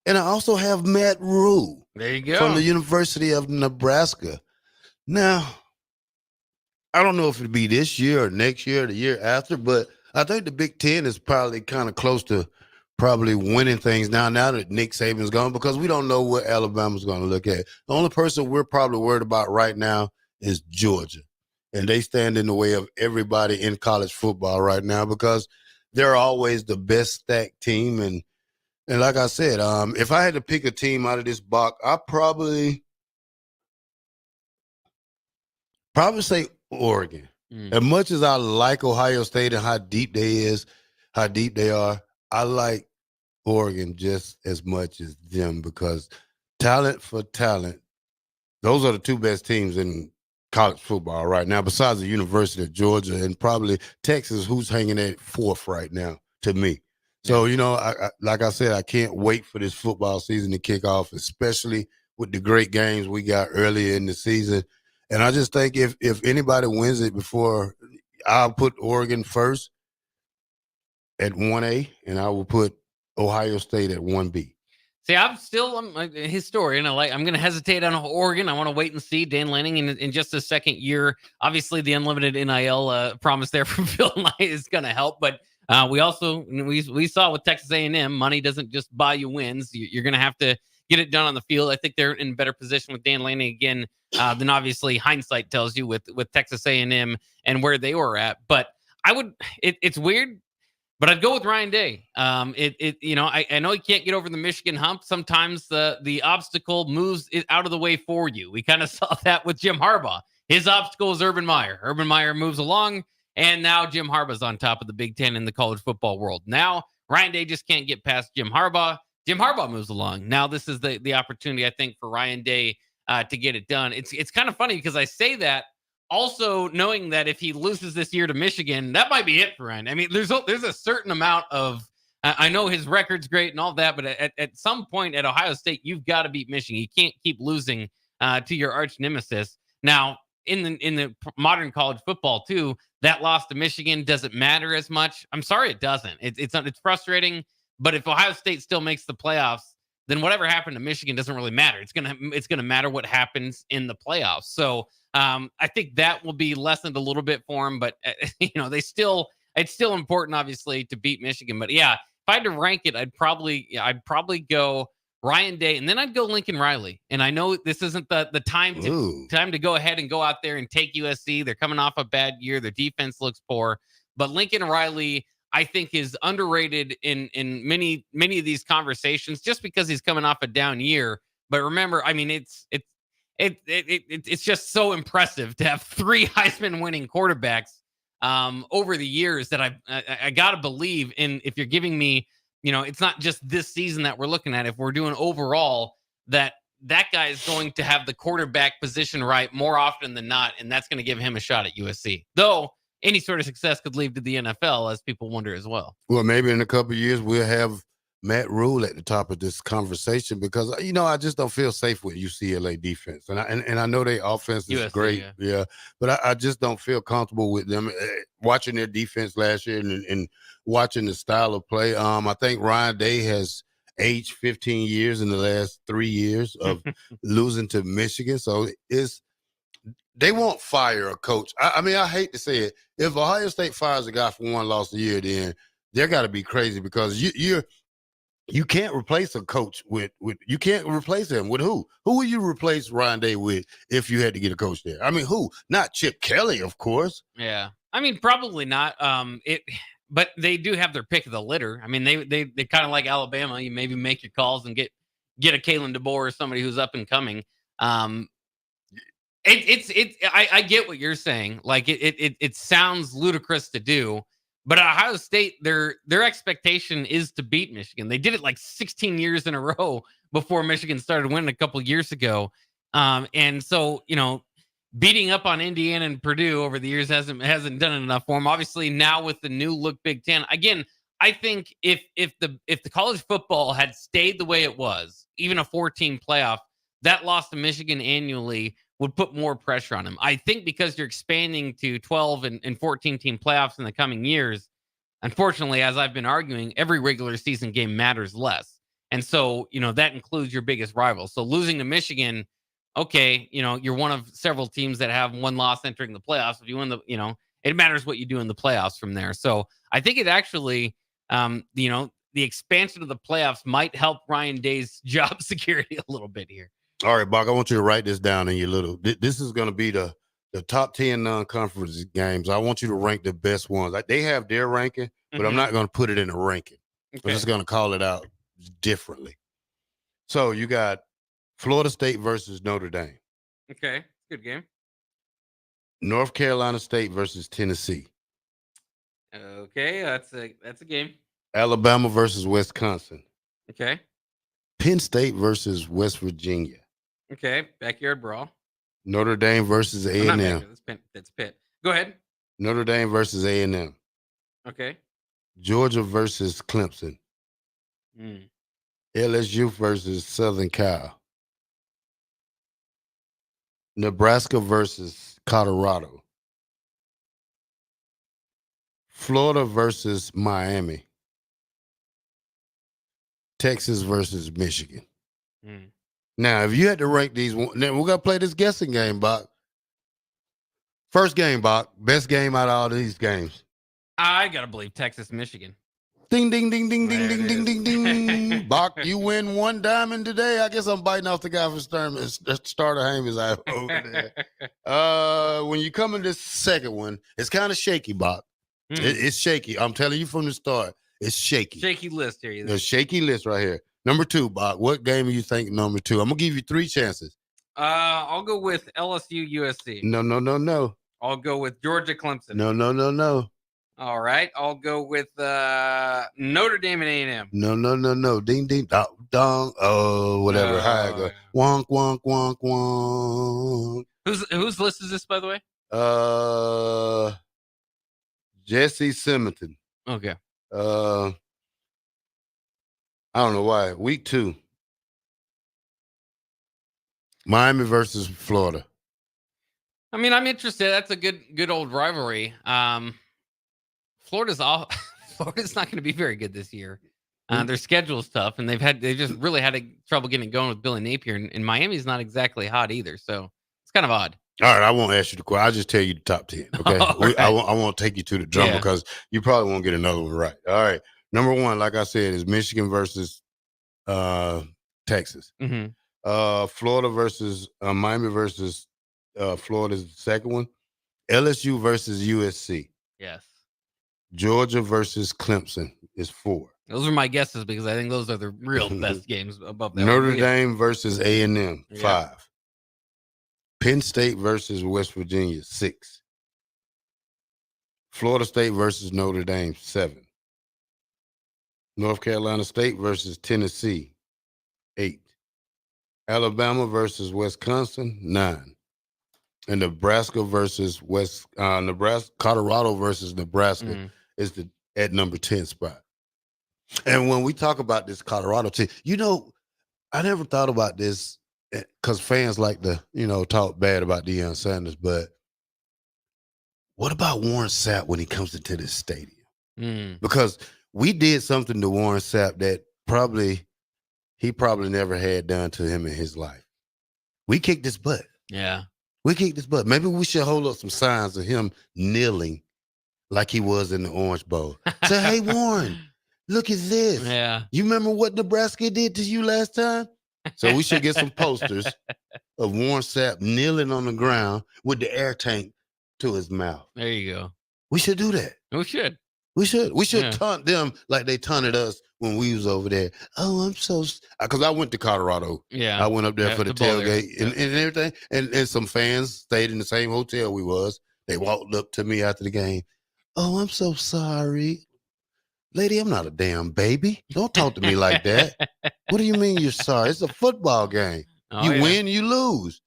And I also have Matt Rule There you go. from the University of Nebraska. Now, I don't know if it'll be this year or next year or the year after, but I think the Big Ten is probably kind of close to probably winning things now that Nick Saban's gone, because we don't know what Alabama's going to look at. The only person we're probably worried about right now is Georgia. And they stand in the way of everybody in college football right now because they're always the best stacked team. And like I said, if I had to pick a team out of this box, I'd probably say Oregon. As much as I like Ohio State and how deep they are, I like Oregon just as much as them because talent for talent, those are the 2 best teams in college football right now, besides the University of Georgia and probably Texas, who's hanging at 4th right now to me. So, I like I said, I can't wait for this football season to kick off, especially with the great games we got earlier in the season. And I just think if anybody wins it before, I'll put Oregon first at 1A, and I will put Ohio State at 1B. See, I'm a historian. I'm going to hesitate on Oregon. I want to wait and see Dan Lanning in just a second year. Obviously, the unlimited NIL promise there from Phil Knight is going to help, but we saw with Texas A&M, money doesn't just buy you wins. You're going to have to get it done on the field. I think they're in a better position with Dan Lanning again than obviously hindsight tells you with Texas A&M and where they were at. But it's weird, but I'd go with Ryan Day. I know he can't get over the Michigan hump. Sometimes the obstacle moves it out of the way for you. We kind of saw that with Jim Harbaugh. His obstacle is Urban Meyer. Urban Meyer moves along. And now Jim Harbaugh's on top of the Big Ten in the college football world. Now Ryan Day just can't get past Jim Harbaugh. Jim Harbaugh moves along. Now this is the opportunity, I think, for Ryan Day to get it done. It's kind of funny because I say that also knowing that if he loses this year to Michigan, that might be it for Ryan. I mean, there's a certain amount of I know his record's great and all that, but at some point at Ohio State, you've got to beat Michigan. You can't keep losing to your arch nemesis. Now, in the modern college football too, that loss to Michigan doesn't matter as much. I'm sorry, it doesn't. It's frustrating. But if Ohio State still makes the playoffs, then whatever happened to Michigan doesn't really matter. It's gonna matter what happens in the playoffs. So I think that will be lessened a little bit for them. But it's still important, obviously, to beat Michigan. But yeah, if I had to rank it, I'd probably go Ryan Day, and then I'd go Lincoln Riley. And I know this isn't the time to go ahead and go out there and take USC. They're coming off a bad year. Their defense looks poor. But Lincoln Riley, I think, is underrated in many of these conversations just because he's coming off a down year. But remember, I mean, it's just so impressive to have 3 Heisman winning quarterbacks over the years that I gotta believe in. If you're giving me, it's not just this season that we're looking at. If we're doing overall, that guy is going to have the quarterback position right more often than not, and that's going to give him a shot at USC. Though any sort of success could lead to the NFL, as people wonder as well. Well, maybe in a couple of years we'll have Matt Rule at the top of this conversation because I just don't feel safe with UCLA defense, and I know their offense is great, but I just don't feel comfortable with them. Watching their defense last year and watching the style of play, I think Ryan Day has aged 15 years in the last 3 years of losing to Michigan, so they won't fire a coach. I mean, I hate to say it. If Ohio State fires a guy for one loss a year, then they're got to be crazy because you can't replace a coach with you can't replace him with who? Who would you replace Ryan Day with if you had to get a coach there? I mean, who? Not Chip Kelly, of course. Yeah, I mean, probably not. But they do have their pick of the litter. I mean, they kind of like Alabama. You maybe make your calls and get a Kalen DeBoer or somebody who's up and coming. I get what you're saying. Like it sounds ludicrous to do, but at Ohio State, their expectation is to beat Michigan. They did it like 16 years in a row before Michigan started winning a couple years ago. And so, beating up on Indiana and Purdue over the years hasn't done enough for them. Obviously, now with the new look Big Ten, again, I think if the college football had stayed the way it was, even a 14 playoff, that loss to Michigan annually would put more pressure on him. I think because you're expanding to 12 and 14 team playoffs in the coming years, unfortunately, as I've been arguing, every regular season game matters less. And so, that includes your biggest rival. So losing to Michigan, okay, you're one of several teams that have one loss entering the playoffs. If you win it matters what you do in the playoffs from there. So I think it actually, the expansion of the playoffs might help Ryan Day's job security a little bit here. All right, Bach, I want you to write this down in your little. This is going to be the top 10 non-conference games. I want you to rank the best ones. They have their ranking, but I'm not going to put it in a ranking. Okay. I'm just going to call it out differently. So you got Florida State versus Notre Dame. Okay, good game. North Carolina State versus Tennessee. Okay, that's a game. Alabama versus Wisconsin. Okay. Penn State versus West Virginia. Okay, backyard brawl. Notre Dame versus A&M. That's Pitt. Go ahead. Notre Dame versus A&M. Okay. Georgia versus Clemson. LSU versus Southern Cal. Nebraska versus Colorado. Florida versus Miami. Texas versus Michigan. Now, if you had to rank these, then we're going to play this guessing game, Bach. First game, Bach. Best game out of all these games. I got to believe Texas, Michigan. Ding, ding, ding, ding, ding, ding, ding, ding, ding. Bach, you win one diamond today. I guess I'm biting off the guy for Starter Hames out over there. When you come in this second one, it's kind of shaky, Bach. It's shaky. I'm telling you from the start. It's shaky. Shaky list here. The shaky list right here. Number 2, Bach. What game do you think number 2? I'm going to give you 3 chances. I'll go with LSU USC. No. I'll go with Georgia Clemson. No. All right, I'll go with Notre Dame and A&M. No. Ding, ding, dong. Oh, whatever. How it go? Wonk, wonk, wonk, wonk. Whose list is this, by the way? Jesse Simonton. Okay. I don't know why. Week 2. Miami versus Florida. I mean, I'm interested. That's a good old rivalry. Florida's not going to be very good this year. Their schedule's tough, and they just really had trouble getting it going with Billy Napier, and Miami's not exactly hot either. So it's kind of odd. All right, I won't ask you the question. I'll just tell you the top 10. Okay, Right. I won't take you to the drum because you probably won't get another one right. All right, number 1, like I said, is Michigan versus Texas. Mm-hmm. Florida versus Miami versus Florida is the second one. LSU versus USC. Yes. Georgia versus Clemson is 4. Those are my guesses because I think those are the real best games above that. Notre Dame versus A&M, 5. Yeah. Penn State versus West Virginia, 6. Florida State versus Notre Dame, 7. North Carolina State versus Tennessee, 8. Alabama versus Wisconsin, 9. And Nebraska versus Colorado versus Nebraska is at number 10 spot. And when we talk about this Colorado team, I never thought about this because fans like to, talk bad about Deion Sanders, but what about Warren Sapp when he comes into this stadium? Because we did something to Warren Sapp that he probably never had done to him in his life. We kicked his butt. Yeah. We kicked his butt. Maybe we should hold up some signs of him kneeling like he was in the Orange Bowl. Say, hey, Warren, look at this. Yeah. You remember what Nebraska did to you last time? So we should get some posters of Warren Sapp kneeling on the ground with the air tank to his mouth. There you go. We should do that. We should. We should taunt them like they taunted us when we was over there. Oh, I'm so because I went to Colorado. Yeah. I went up there for the tailgate there. and everything. And some fans stayed in the same hotel we was. They walked up to me after the game. Oh, I'm so sorry. Lady, I'm not a damn baby. Don't talk to me like that. What do you mean you're sorry? It's a football game. You win, you lose.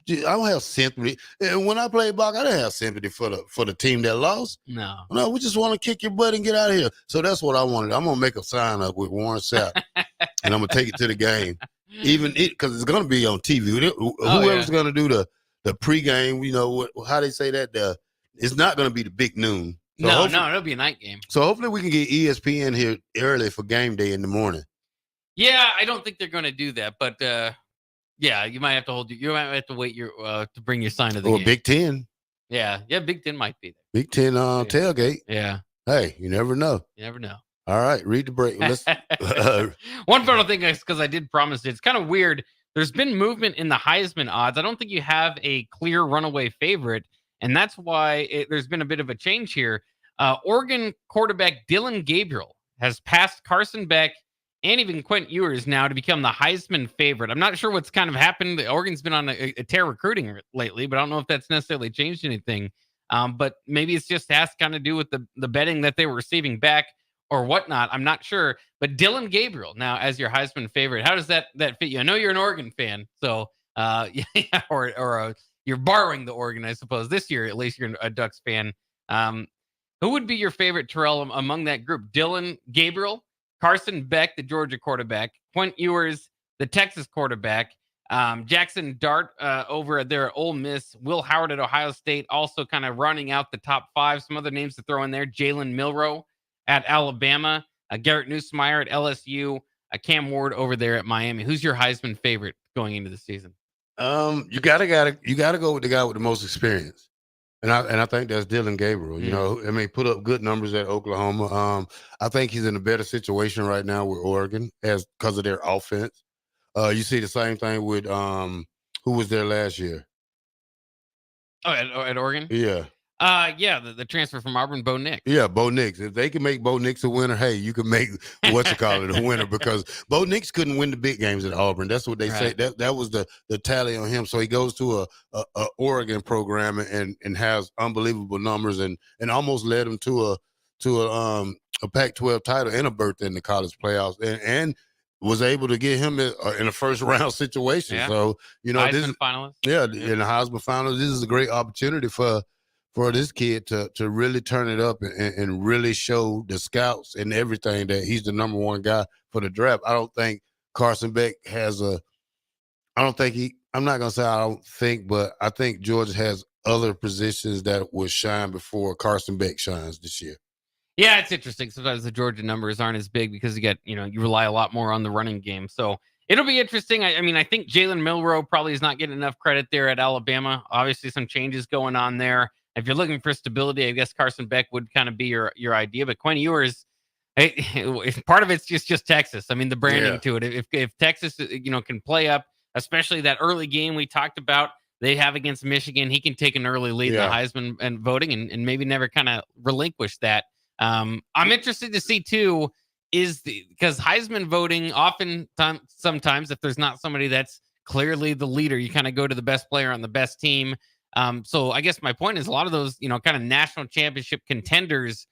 I don't have sympathy. And when I played ball, I didn't have sympathy for the team that lost. No, we just want to kick your butt and get out of here. So that's what I wanted. I'm gonna make a sign up with Warren Sapp, and I'm gonna take it to the game, because it's gonna be on TV. Whoever's gonna do the pregame, how they say that. It's not gonna be the big noon. So no, it'll be a night game. So hopefully we can get ESPN here early for game day in the morning. Yeah, I don't think they're gonna do that, but. Yeah, you might have to wait to bring your sign to the game. Big Ten. Yeah, Big Ten might be there. Big Ten tailgate. Yeah. Hey, you never know. You never know. All right, read the break. Let's. One final thing, because I did promise it's kind of weird. There's been movement in the Heisman odds. I don't think you have a clear runaway favorite, and that's why there's been a bit of a change here. Oregon quarterback Dylan Gabriel has passed Carson Beck and even Quint Ewers now to become the Heisman favorite. I'm not sure what's kind of happened. Oregon's been on a tear recruiting lately, but I don't know if that's necessarily changed anything. But maybe it's just has to kind of do with the betting that they were receiving back or whatnot. I'm not sure. But Dylan Gabriel now as your Heisman favorite. How does that fit you? I know you're an Oregon fan, so or you're borrowing the Oregon, I suppose. This year, at least, you're a Ducks fan. Who would be your favorite, Terrell, among that group? Dylan Gabriel, Carson Beck, the Georgia quarterback, Quint Ewers, the Texas quarterback, Jackson Dart over there at Ole Miss, Will Howard at Ohio State, also kind of running out the top 5. Some other names to throw in there: Jalen Milroe at Alabama, Garrett Nussmeier at LSU, Cam Ward over there at Miami. Who's your Heisman favorite going into the season? You gotta go with the guy with the most experience. And I think that's Dylan Gabriel. Put up good numbers at Oklahoma. I think he's in a better situation right now with Oregon because of their offense. You see the same thing with who was there last year? Oh, at Oregon? Yeah. The transfer from Auburn, Bo Nix. Yeah, Bo Nix. If they can make Bo Nix a winner, hey, you can make a winner, because Bo Nix couldn't win the big games at Auburn. That's what they say. That was the tally on him. So he goes to a Oregon program and has unbelievable numbers and almost led him to a Pac-12 title and a berth in the college playoffs and was able to get him in a first round situation. Yeah. So Heisman finalist. Yeah, in the Heisman finals, this is a great opportunity for this kid to really turn it up and really show the scouts and everything that he's the number one guy for the draft. I don't think Carson Beck but I think Georgia has other positions that will shine before Carson Beck shines this year. Yeah, it's interesting. Sometimes the Georgia numbers aren't as big because you rely a lot more on the running game. So it'll be interesting. I think Jalen Milroe probably is not getting enough credit there at Alabama. Obviously, some changes going on there. If you're looking for stability, I guess Carson Beck would kind of be your idea. But Quinn Ewers, part of it's just Texas. I mean, the branding to it. If Texas, can play up, especially that early game we talked about they have against Michigan, he can take an early lead in the Heisman and voting and maybe never kind of relinquish that. I'm interested to see too, because Heisman voting sometimes if there's not somebody that's clearly the leader, you kind of go to the best player on the best team. So I guess my point is a lot of those, kind of national championship contenders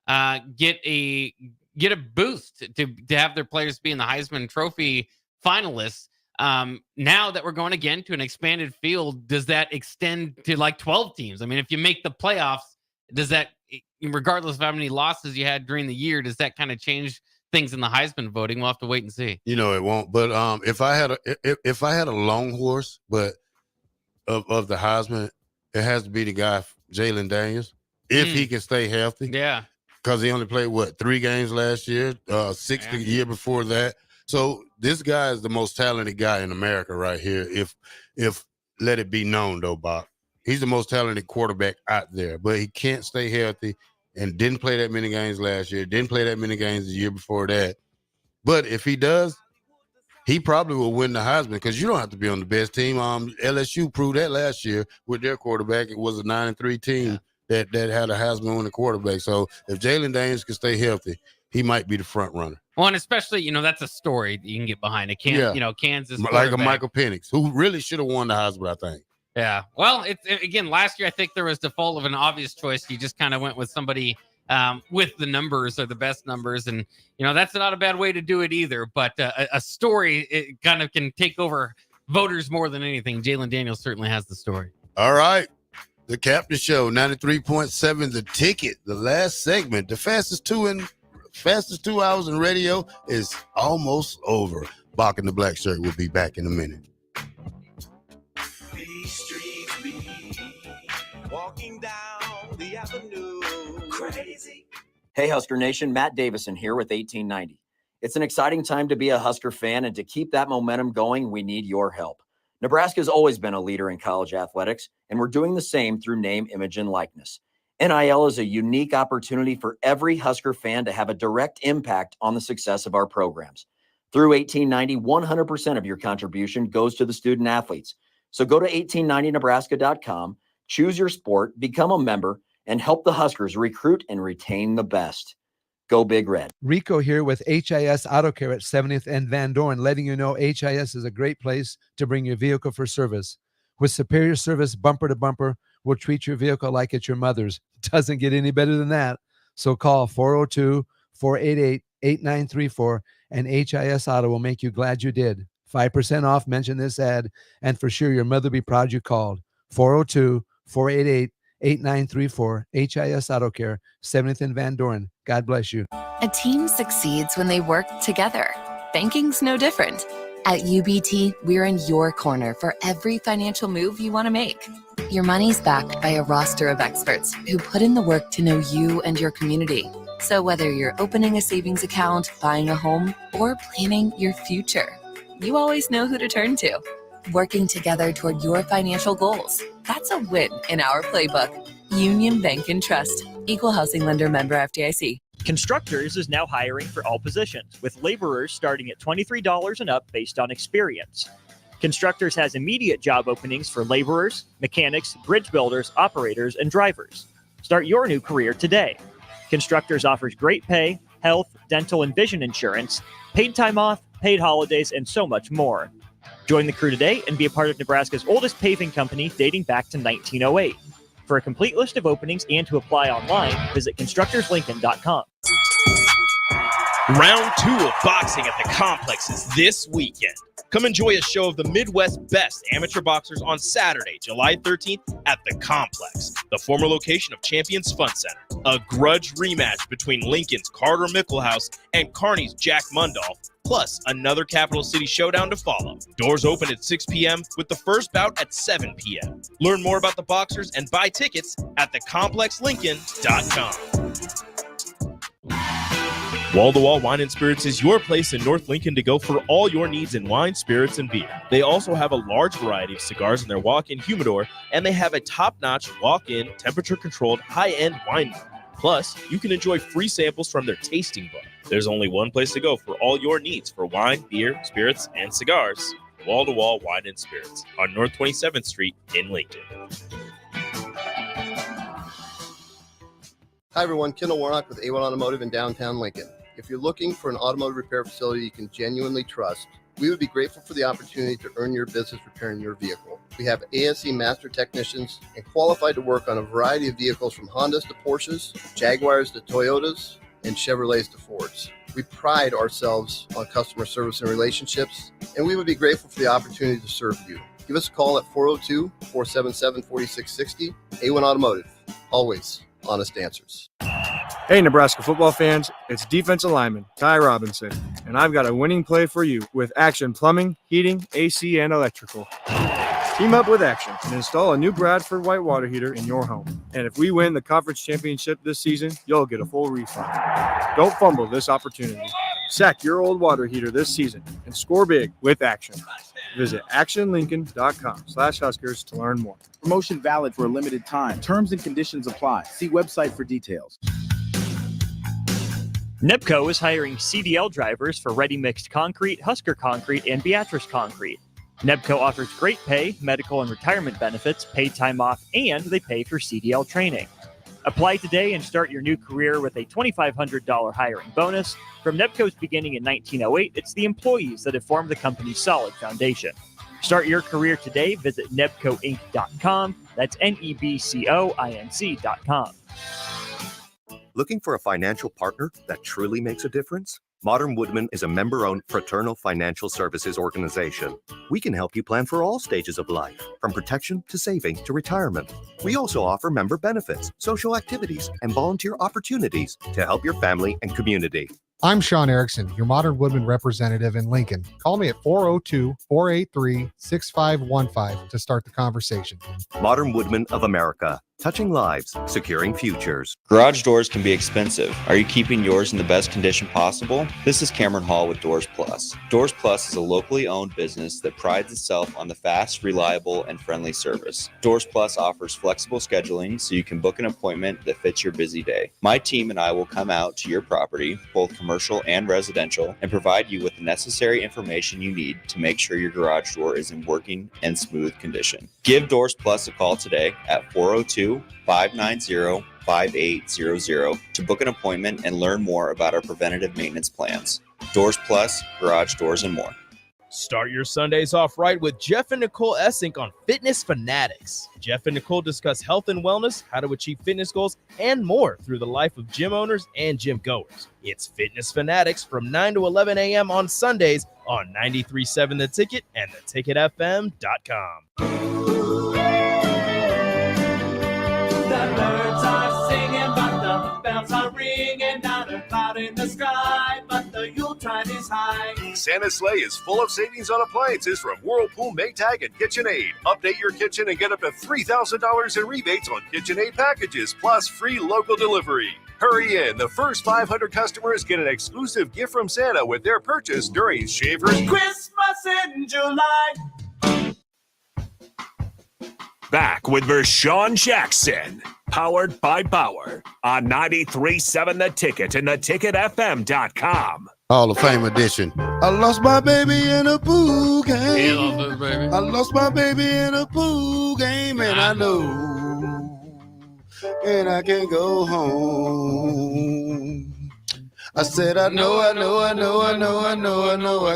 get a boost to have their players be in the Heisman Trophy finalists. Now that we're going again to an expanded field, does that extend to like 12 teams? I mean, if you make the playoffs, does that, regardless of how many losses you had during the year, does that kind of change things in the Heisman voting? We'll have to wait and see. It won't. But if I had a long horse, but of the Heisman, it has to be the guy Jalen Daniels if he can stay healthy. Yeah, because he only played 3 games last year, 6 the year before that. So this guy is the most talented guy in America right here. If let it be known though, Bob, he's the most talented quarterback out there, but he can't stay healthy and didn't play that many games last year. Didn't play that many games the year before that. But if he does, he probably will win the Heisman because you don't have to be on the best team. LSU proved that last year with their quarterback. It was a 9-3 team that had a Heisman winning quarterback. So if Jalen Daniels can stay healthy, he might be the front runner. Well, and especially, that's a story that you can get behind. Kansas. Like a Michael Penix, who really should have won the Heisman, I think. Yeah. Well, again, last year, I think there was default of an obvious choice. You just kind of went with somebody with the numbers or the best numbers. And, that's not a bad way to do it either. But a story, it kind of can take over voters more than anything. Jalen Daniels certainly has the story. All right. The Captain Show, 93.7 The Ticket. The last segment, the fastest 2 hours in radio is almost over. Bach and the Black Shirt will be back in a minute. These streets be walking down the avenue. Crazy. Hey, Husker Nation, Matt Davison here with 1890. It's an exciting time to be a Husker fan, and to keep that momentum going, we need your help. Nebraska has always been a leader in college athletics, and we're doing the same through name, image, and likeness. NIL is a unique opportunity for every Husker fan to have a direct impact on the success of our programs. Through 1890, 100% of your contribution goes to the student athletes. So go to 1890nebraska.com, choose your sport, become a member, and help the Huskers recruit and retain the best. Go Big Red. Rico here with HIS Auto Care at 70th and Van Dorn, letting you know HIS is a great place to bring your vehicle for service. With superior service bumper to bumper, we'll treat your vehicle like it's your mother's. It doesn't get any better than that. So call 402-488-8934 and HIS Auto will make you glad you did. 5% off, mention this ad, and for sure your mother will be proud you called. 402-488-8934, HIS Auto Care, 70th and Van Dorn. God bless you. A team succeeds when they work together. Banking's no different. At UBT, we're in your corner for every financial move you want to make. Your money's backed by a roster of experts who put in the work to know you and your community. So whether you're opening a savings account, buying a home, or planning your future, you always know who to turn to. Working together toward your financial goals. That's a win in our playbook. Union Bank and Trust. Equal housing lender, member FDIC. Constructors is now hiring for all positions, with laborers starting at $23 and up based on experience. Constructors has immediate job openings for laborers, mechanics, bridge builders, operators, and drivers. Start your new career today. Constructors offers great pay, health, dental, and vision insurance, paid time off, paid holidays, and so much more. Join the crew today and be a part of Nebraska's oldest paving company dating back to 1908. For a complete list of openings and to apply online, visit constructorslincoln.com. Round 2 of boxing at the Complex is this weekend. Come enjoy a show of the Midwest's best amateur boxers on Saturday, July 13th at the Complex, the former location of Champions Fun Center. A grudge rematch between Lincoln's Carter Mickelhaus and Kearney's Jack Mundolf, plus another Capital City showdown to follow. Doors open at 6 p.m. with the first bout at 7 p.m. Learn more about the boxers and buy tickets at thecomplexlincoln.com. Wall-to-Wall Wine and Spirits is your place in North Lincoln to go for all your needs in wine, spirits, and beer. They also have a large variety of cigars in their walk-in humidor, and they have a top-notch walk-in, temperature-controlled, high-end wine bar. Plus, you can enjoy free samples from their tasting book. There's only one place to go for all your needs for wine, beer, spirits, and cigars. Wall-to-Wall Wine and Spirits on North 27th Street in Lincoln. Hi everyone, Kendall Warnock with A1 Automotive in downtown Lincoln. If you're looking for an automotive repair facility you can genuinely trust, we would be grateful for the opportunity to earn your business repairing your vehicle. We have ASE master technicians and qualified to work on a variety of vehicles from Hondas to Porsches, Jaguars to Toyotas, and Chevrolets to Fords. We pride ourselves on customer service and relationships, and we would be grateful for the opportunity to serve you. Give us a call at 402-477-4660. A1 Automotive, always honest answers. Hey, Nebraska football fans, it's defensive lineman Ty Robinson, and I've got a winning play for you with Action Plumbing, Heating, AC, and Electrical. Team up with Action and install a new Bradford white water heater in your home. And if we win the conference championship this season, you'll get a full refund. Don't fumble this opportunity. Sack your old water heater this season and score big with Action. Visit actionlincoln.com/Huskers to learn more. Promotion valid for a limited time. Terms and conditions apply. See website for details. Nebco is hiring CDL drivers for ready mixed concrete, Husker concrete, and Beatrice concrete. Nebco offers great pay, medical and retirement benefits, paid time off, and they pay for CDL training. Apply today and start your new career with a $2,500 hiring bonus. From Nebco's beginning in 1908, it's the employees that have formed the company's solid foundation. Start your career today. Visit nebcoinc.com. That's NEBCOINC.com. Looking for a financial partner that truly makes a difference? Modern Woodman is a member-owned fraternal financial services organization. We can help you plan for all stages of life, from protection to saving to retirement. We also offer member benefits, social activities, and volunteer opportunities to help your family and community. I'm Sean Erickson, your Modern Woodman representative in Lincoln. Call me at 402-483-6515 to start the conversation. Modern Woodman of America, touching lives, securing futures. Garage doors can be expensive. Are you keeping yours in the best condition possible? This is Cameron Hall with Doors Plus. Doors Plus is a locally owned business that prides itself on the fast, reliable, and friendly service. Doors Plus offers flexible scheduling so you can book an appointment that fits your busy day. My team and I will come out to your property, both commercial and residential, and provide you with the necessary information you need to make sure your garage door is in working and smooth condition. Give Doors Plus a call today at 402-590-5800 to book an appointment and learn more about our preventative maintenance plans. Doors Plus, garage doors, and more. Start your Sundays off right with Jeff and Nicole Essink on Fitness Fanatics. Jeff and Nicole discuss health and wellness, how to achieve fitness goals, and more through the life of gym owners and gym goers. It's Fitness Fanatics from 9 to 11 a.m. on Sundays on 93.7 The Ticket and theticketfm.com. The birds are singing, but the bells are ringing, not a cloud in the sky, but the Yuletide is high. Santa's sleigh is full of savings on appliances from Whirlpool, Maytag, and KitchenAid. Update your kitchen and get up to $3,000 in rebates on KitchenAid packages, plus free local delivery. Hurry in. The first 500 customers get an exclusive gift from Santa with their purchase during Shaver's Christmas in July. Back with Vershawn Jackson, powered by Bauer on 93.7 The Ticket and theticketfm.com. Hall of Fame edition. I lost my baby in a pool game. He lost his baby. I lost my baby in a pool game, and I know and I can't go home. I said, I know, I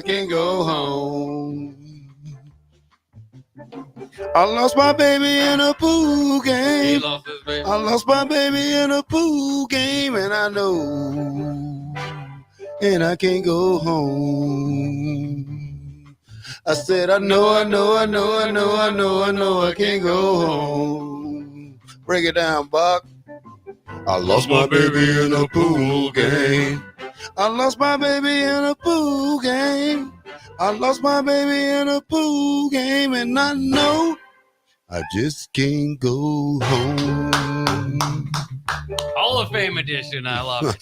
can't go home. I lost my baby in a pool game. I lost my baby in a pool game, and I know, and I can't go home. I said, I know, I can't go home. Break it down, Buck. I lost my baby in a pool game. I lost my baby in a pool game. I lost my baby in a pool game, and I know I just can't go home. Hall of Fame edition. I love it.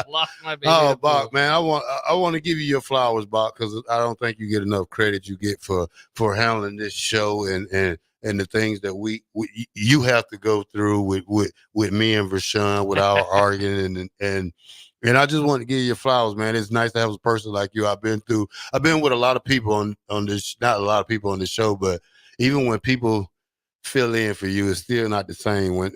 Lost my baby. Oh, Bach, man, I want to give you your flowers, Bach, because I don't think you get enough credit you get for handling this show and the things that you have to go through with me and Vershawn with our arguing and I just want to give you your flowers, man. It's nice to have a person like you. I've been with a lot of people on this, not a lot of people on the show, but even when people fill in for you, it's still not the same when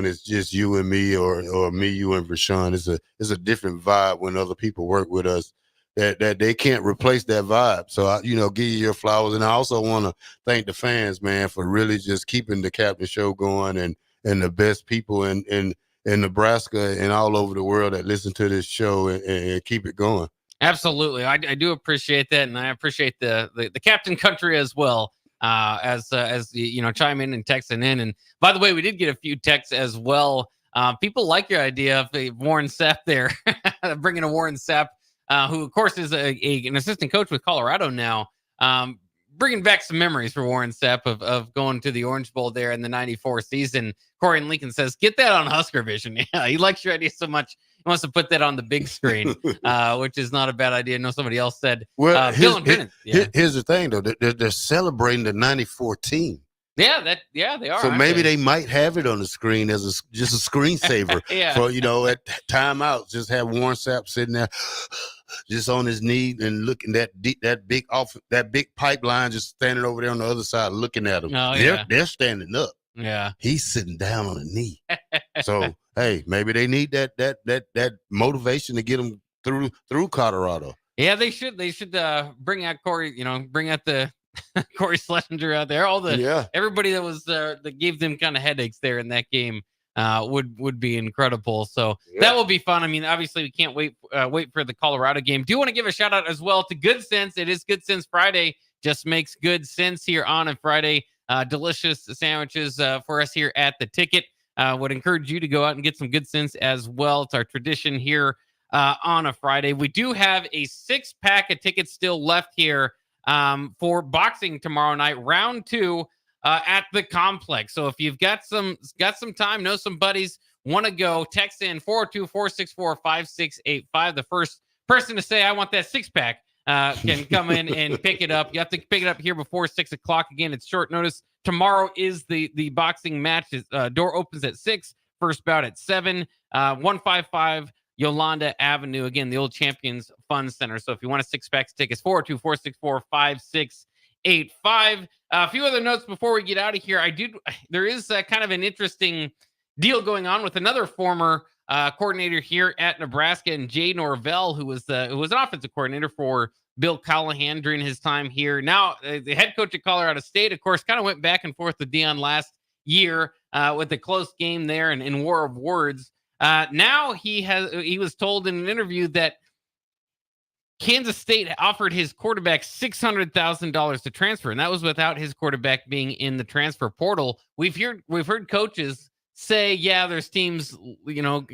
it's just you and me or me, you and Vershawn. It's a different vibe when other people work with us that they can't replace that vibe. So I, give you your flowers. And I also want to thank the fans, man, for really just keeping the Captain Show going and the best people in Nebraska and all over the world that listen to this show and keep it going. Absolutely. I do appreciate that. And I appreciate the Captain Country as well. As chime in and texting in. And by the way, we did get a few texts as well. People like your idea of Warren Sapp there, bringing a Warren Sapp, who of course is an assistant coach with Colorado now, bringing back some memories for Warren Sapp of going to the Orange Bowl there in the 94 season. Corey and Lincoln says, get that on Husker Vision. Yeah, he likes your idea so much. He wants to put that on the big screen, which is not a bad idea. I know somebody else said. Well, here's the thing, though. They're celebrating the 94 team. Yeah, they are. So maybe they might have it on the screen as just a screensaver for, at timeouts. Just have Warren Sapp sitting there just on his knee and looking at that big pipeline, just standing over there on the other side looking at him. They're standing up. Yeah. He's sitting down on a knee. So, hey, maybe they need that motivation to get them through Colorado. Yeah, they should bring out Corey, bring out the Corey Schlesinger out there. Everybody that was that gave them kind of headaches there in that game would be incredible. So that will be fun. I mean, obviously we can't wait for the Colorado game. Do want to give a shout out as well to Good Sense. It is Good Sense Friday. Just makes good sense here on a Friday. Delicious sandwiches for us here at the Ticket. Would encourage you to go out and get some Good Sense as well. It's our tradition here on a Friday. We do have a 6-pack of tickets still left here for boxing tomorrow night, round 2 at the complex. So if you've got some time, know some buddies, want to go, text in 424-645-5685. The first person to say, I want that 6-pack, can come in and pick it up. You have to pick it up here before 6 o'clock. Again, it's short notice. Tomorrow is the boxing match. Door opens at 6, first bout at 7, 155 Yolanda Avenue. Again, the old Champions Fun Center. So if you want a 6-pack of tickets, 424-645-5685. A few other notes before we get out of here. There is kind of an interesting deal going on with another former coordinator here at Nebraska, and Jay Norvell, who was an offensive coordinator for Bill Callahan during his time here. Now, the head coach at Colorado State, of course, kind of went back and forth with Deion last year with a close game there and in war of words. Now he was told in an interview that Kansas State offered his quarterback $600,000 to transfer, and that was without his quarterback being in the transfer portal. We've heard coaches say, yeah, there's teams,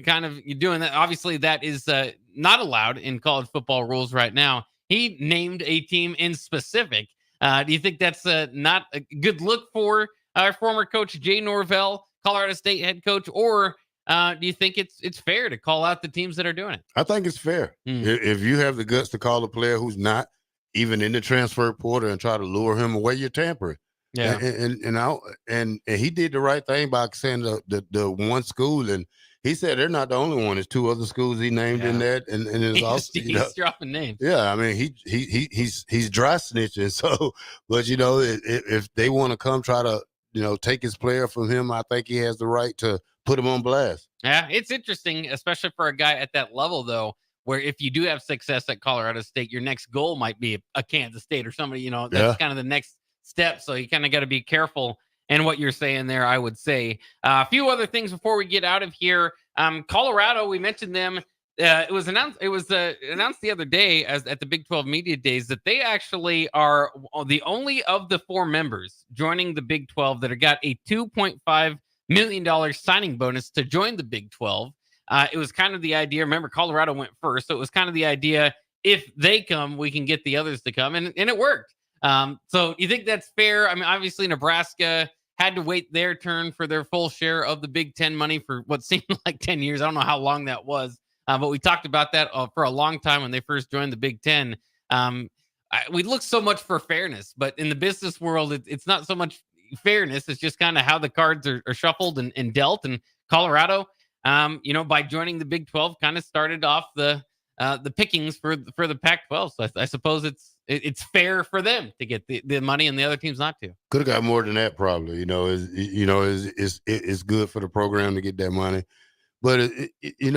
kind of doing that. Obviously, that is not allowed in college football rules right now. He named a team in specific. Do you think that's not a good look for our former coach Jay Norvell, Colorado State head coach, or do you think it's fair to call out the teams that are doing it? I think it's fair. If you have the guts to call a player who's not even in the transfer portal and try to lure him away, you're tampering. Yeah, and he did the right thing by saying the one school, and he said they're not the only one. There's 2 other schools he named in that, and it's also he's dropping names. Yeah, I mean he's dry snitching. So, but if they want to come try to take his player from him, I think he has the right to put them on blast. Yeah, it's interesting, especially for a guy at that level, though, where if you do have success at Colorado State, your next goal might be a Kansas State or somebody, that's kind of the next step. So you kind of got to be careful in what you're saying there, I would say. A few other things before we get out of here. Colorado, we mentioned them. It was announced the other day at the Big 12 Media Days that they actually are the only of the 4 members joining the Big 12 that have got a $2.5 million signing bonus to join the Big 12. It was kind of the idea. Remember, Colorado went first, so it was kind of the idea, if they come, we can get the others to come, and it worked. So you think that's fair? I mean, obviously Nebraska had to wait their turn for their full share of the Big Ten money for what seemed like 10 years. I don't know how long that was, but we talked about that for a long time when they first joined the Big Ten. We look so much for fairness, but in the business world, it's not so much fairness. It's just kind of how the cards are shuffled and dealt. And Colorado, by joining the Big 12, kind of started off the pickings for the Pac-12. So I suppose it's fair for them to get the money and the other teams not to. Could have got more than that, probably. It's good for the program to get that money, but you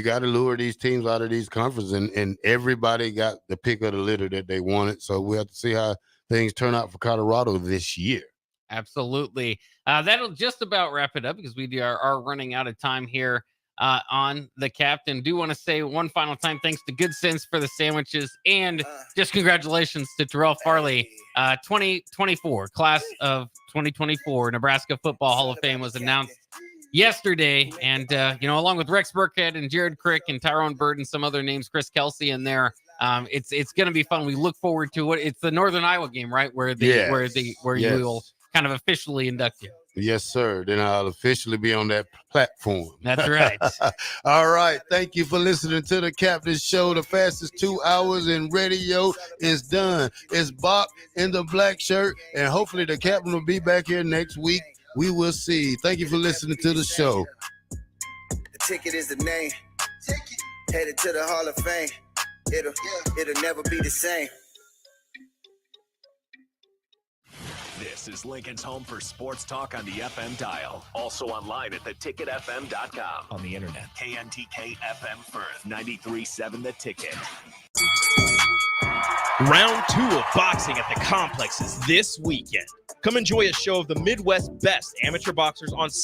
got to lure these teams out of these conferences, and everybody got the pick of the litter that they wanted. So we have to see how things turn out for Colorado this year. Absolutely. That'll just about wrap it up because we are running out of time here on the captain. Do want to say one final time thanks to Good Sense for the sandwiches, and just congratulations to Terrell Farley. 2024 class of 2024 Nebraska Football Hall of Fame was announced yesterday, and along with Rex Burkhead and Jared Crick and Tyrone Bird and some other names, Chris Kelsey in there. It's going to be fun. We look forward to it. It's the Northern Iowa game, right? Where you will kind of officially induct you. Yes, sir. Then I'll officially be on that platform. That's right. All right. Thank you for listening to the Captain's Show. The fastest 2 hours in radio is done. It's Bach in the black shirt, and hopefully the captain will be back here next week. We will see. Thank you for listening to the show. The ticket is the name. Headed to the Hall of Fame. It'll never be the same. This is Lincoln's home for sports talk on the FM dial. Also online at theticketfm.com. On the internet. KNTK FM Firth, 93.7 The Ticket. Round 2 of boxing at the complexes this weekend. Come enjoy a show of the Midwest's best amateur boxers on